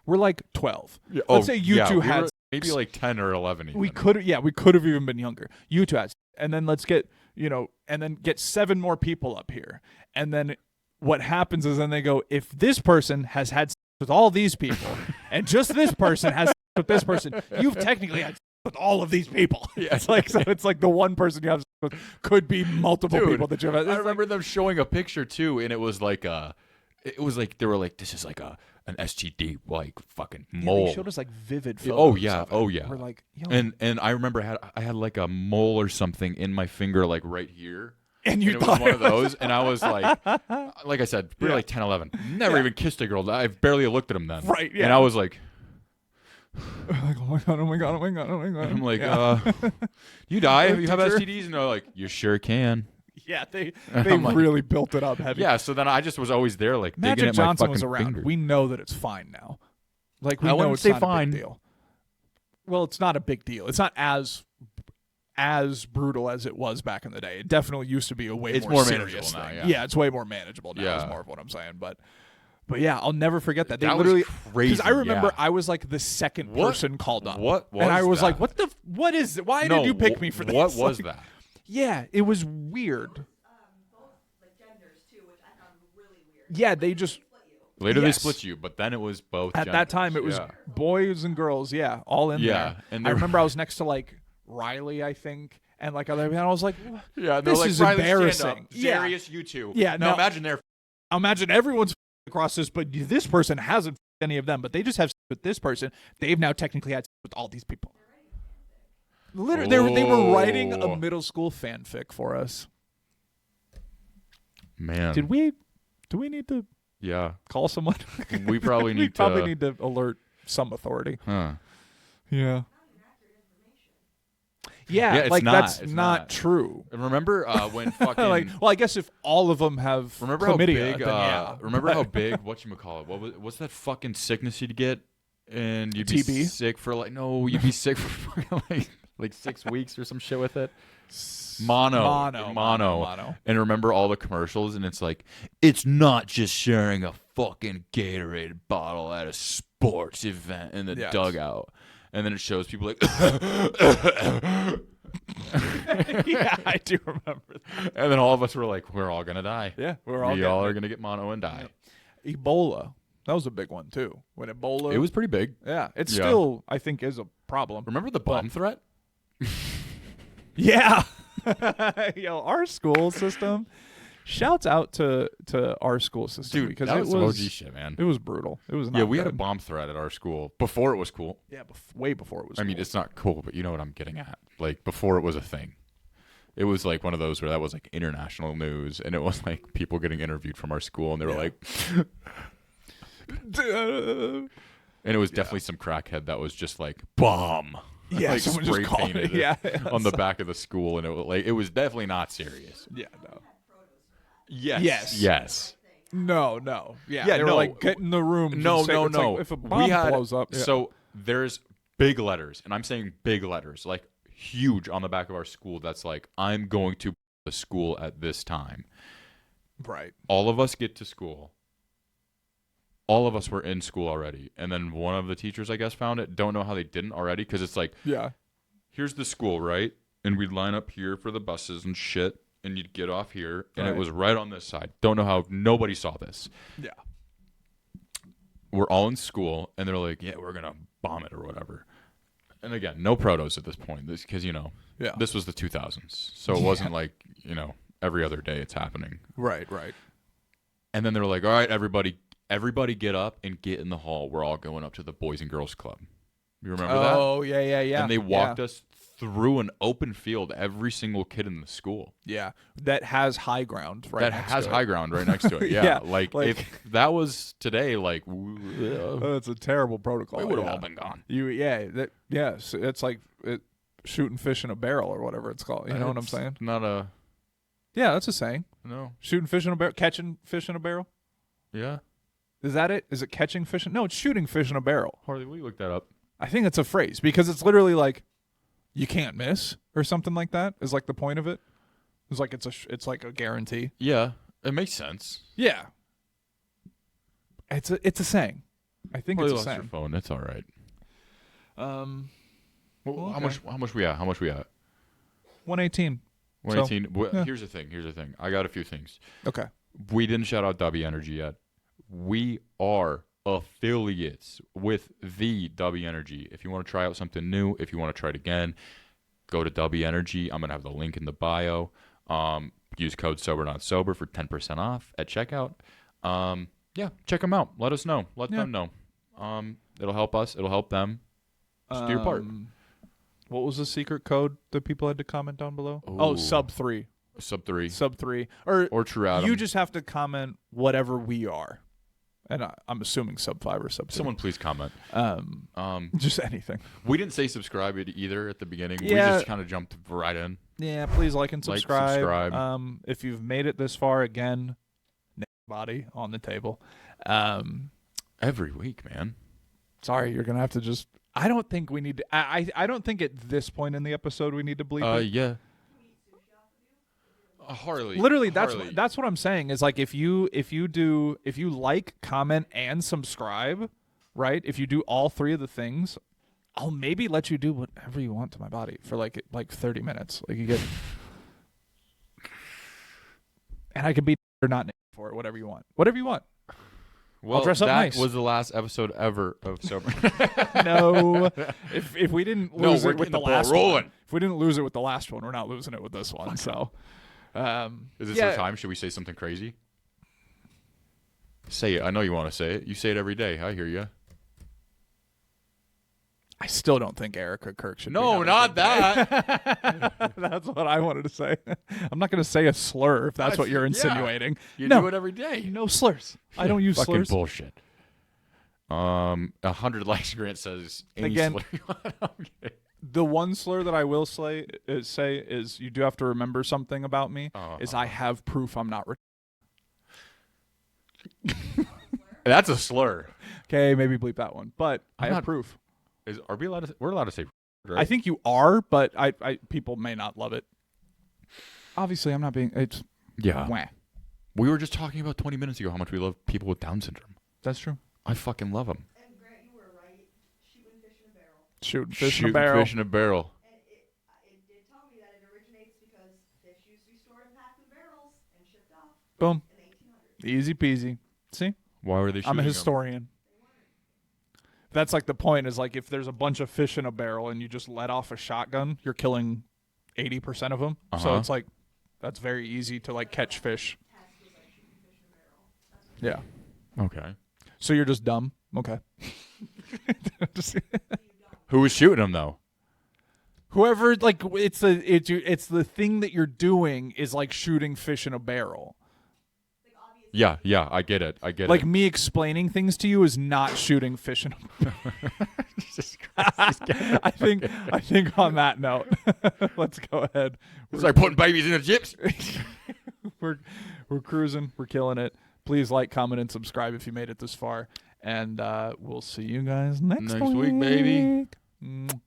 We're like 12. Yeah, Let's say you two we had were sex. maybe like 10 or 11 even. We could have even been younger. You two had sex. And then let's get, and then get 7 more people up here. And then what happens is then they go, if this person has had sex with all these people, and just this person has sex with this person, you've technically had sex with all of these people. Yeah. It's like the one person you have sex with could be multiple people that you have. I remember them showing a picture too, and it was like they were like, this is like an STD like fucking mole. They showed us like vivid photos. Oh yeah, of it. oh yeah. We're like, yo. And I remember I had like a mole or something in my finger like right here. And you it was one of those, and I was like I said, we were like 10, 11. Never even kissed a girl. I barely looked at them then. Right, yeah. And I was like, like, oh my god, oh my god, oh my god, oh my god. I'm like, you die if you have STDs? And they're like, you sure can. Yeah, they like, really built it up heavy. Yeah, so then I just was always there like digging Magic at Johnson my was fucking around. fingers. We know that it's fine now. Like we I know wouldn't it's say not fine. a big deal. Well, it's not a big deal. It's not as brutal as it was back in the day. It definitely used to be a way It's more more serious manageable now, thing. yeah. Yeah, it's way more manageable now. Yeah. Is more of what I'm saying. But But yeah, I'll never forget that. They That was literally crazy, because I remember yeah. I was like the second person called up. What was and I was that? like, what is it? Why did you pick me for this? What was Like, that? Yeah, it was weird. Both like genders too, which I found really weird. Yeah, they just Split you. Later they Yes. split you, but then it was both at that time it was genders. boys and girls, yeah, all in Yeah, there. and I they were- remember I was next to like Riley, I think, and like other people, and I was like, Yeah, and they're this like, is Riley, embarrassing. stand up. Yeah. Darius, you too. Yeah, Now no. imagine they're Imagine everyone's across this, but this person hasn't any of them, but they just have with this person. They've now technically had with all these people. Literally, they were writing Oh. a middle school fanfic for us. man. Do we need to Yeah. call someone? We probably we need probably to need to alert some authority. Huh. Yeah. Yeah, Yeah, it's like not. that's It's not not. true. Remember when fucking Like, well, I guess if all of them have remember how chlamydia, big then yeah. remember how big whatchamacallit, what's that fucking sickness you'd get and you'd be TB? sick for like you'd be sick for fucking like 6 weeks or some shit with it. Mono. And remember all the commercials, and it's like, it's not just sharing a fucking Gatorade bottle at a sports event in the Yes. dugout. And then it shows people like, Yeah, I do remember that. and then all of us were like, we're all gonna die. Yeah, we all are gonna get mono and die. Ebola. That was a big one too. When Ebola, It was pretty big. yeah, it Yeah. still I think is a problem. Remember the bomb threat? Yeah, yo, our school system. Shouts out to our school system, Dude, because that it was some was OG shit, man. it was brutal. It was not Yeah, we had a good. bomb threat at our school before it was cool. Yeah, way before it was. I mean, cool. it's not cool, but you know what I'm getting at. Like, before it was a thing. It was like one of those where that was like international news, and it was like people getting interviewed from our school, and they were Yeah. like, and it was definitely some crackhead that was just like, bomb. Yeah, like someone spray just called painted it. Yeah, on the back of the school, and it was definitely not serious. yeah, no. Yes. Yes. No. Yeah, Yeah, they were no. like, get in the room. No. It's like, if a bomb blows up. Yeah. So there's big letters, and I'm saying big letters, like huge on the back of our school. That's like, I'm going to the school at this time. Right. All of us get to school. All of us were in school already, and then one of the teachers, I guess, found it. Don't know how they didn't already, because it's like, Yeah. here's the school, right? And we'd line up here for the buses and shit, and you'd get off here, and it Right. was right on this side. Don't know how nobody saw this. Yeah. We're all in school, and they're like, yeah, we're gonna bomb it or whatever. And again, no protos at this point, because Yeah. this was the 2000s, so it wasn't like every other day it's happening. Right. And then they were like, all right, everybody get up and get in the hall. We're all going up to the Boys and Girls Club. You remember that? Oh, yeah. And they walked us through an open field, every single kid in the school. Yeah, that has high ground. Right. That next has to high it. ground right next to it. Yeah, Yeah, like like- if that was today, like It's a terrible protocol. we would have yeah. all been gone. So it's like shooting fish in a barrel or whatever it's called. You know what I'm It's saying? Not a Yeah, that's a saying. no. Shooting fish in a barrel, catching fish in a barrel. Yeah, Is that it? Is it catching fish? No, it's shooting fish in a barrel. Harley, will you look that up? I think it's a phrase because it's literally like you can't miss or something like that. Is like the point of it. It's like it's like a guarantee. Yeah, it makes sense. Yeah. It's a saying. I think Harley it's a lost your saying. phone. It's all right. Well, How much we at? How much we at? 118. 118. yeah. Here's the thing. I got a few things. Okay. We didn't shout out W Energy yet. We are affiliates with the W Energy. If you want to try out something new, if you want to try it again, go to W Energy. I'm going to have the link in the bio. Use code SoberNotSober for 10% off at checkout. Yeah, check them out. Let us know. Let them know. It'll help us. It'll help them. Just do your part. What was the secret code that people had to comment down below? Ooh. Oh, sub 3. Sub 3. Sub 3. Or True Adam. you just have to comment whatever we are. And I'm assuming sub 5 or sub 2. Someone please comment. Just anything. We didn't say subscribe either at the beginning. We Yeah. just kind of jumped right in. Yeah, please like and Like, subscribe. subscribe. If you've made it this far, again, body on the table. Every week, man. Sorry, you're gonna have to just. I don't think we need to. I don't think at this point in the episode we need to bleep it. Yeah. Harley. Literally, Harley. that's what I'm saying is like if you like, comment, and subscribe, right? If you do all three of the things, I'll maybe let you do whatever you want to my body for like 30 minutes. Like you get, and I can be or not naked for it, whatever you want. Whatever you want. Well, I'll dress up that nice. was the last episode ever of Sober. No, if we didn't lose we're it with getting the the ball last rolling. one, if we didn't lose it with the last one, we're not losing it with this one. So, Is this our time? Should we say something crazy? Say it. I know you want to say it. You say it every day. I hear you. I still don't think Erica Kirk should. No, be not that. That's what I wanted to say. I'm not going to say a slur if that's what you're insinuating. You no, do it every day. no slurs. I don't use Fucking slurs. bullshit. 100 likes. Grant says any Again, slur. Okay. The one slur that I will say is you do have to remember something about me. Is I have proof I'm not. That's a slur. Okay, maybe bleep that one. But I have not- proof. Are we allowed to? We're allowed to say. Right? I think you are, but I people may not love it. Obviously, I'm not being. It's wah. We were just talking about 20 minutes ago how much we love people with Down syndrome. That's true. I fucking love them. And Grant, you were right. Shooting fish in a barrel. Shooting fish in a Shooting barrel. fish in a barrel. And it did tell me that it originates because fish used to be stored and packed in barrels and shipped off Boom. in the 1800s. Easy peasy. See? Why were they shooting I'm a them? historian. That's like the point is like if there's a bunch of fish in a barrel and you just let off a shotgun, you're killing 80% of them. So it's like that's very easy to like catch fish. Yeah. Okay. So you're just dumb. Okay. Who was shooting them though? Whoever like it's the thing that you're doing is like shooting fish in a barrel. Yeah, I get it. Like me explaining things to you is not shooting fish in a barrel. Jesus Christ. I think on that note, let's go ahead. It's like putting babies in the gyps. We're cruising. We're killing it. Please like, comment, and subscribe if you made it this far. And we'll see you guys next Next week, baby. Mwah.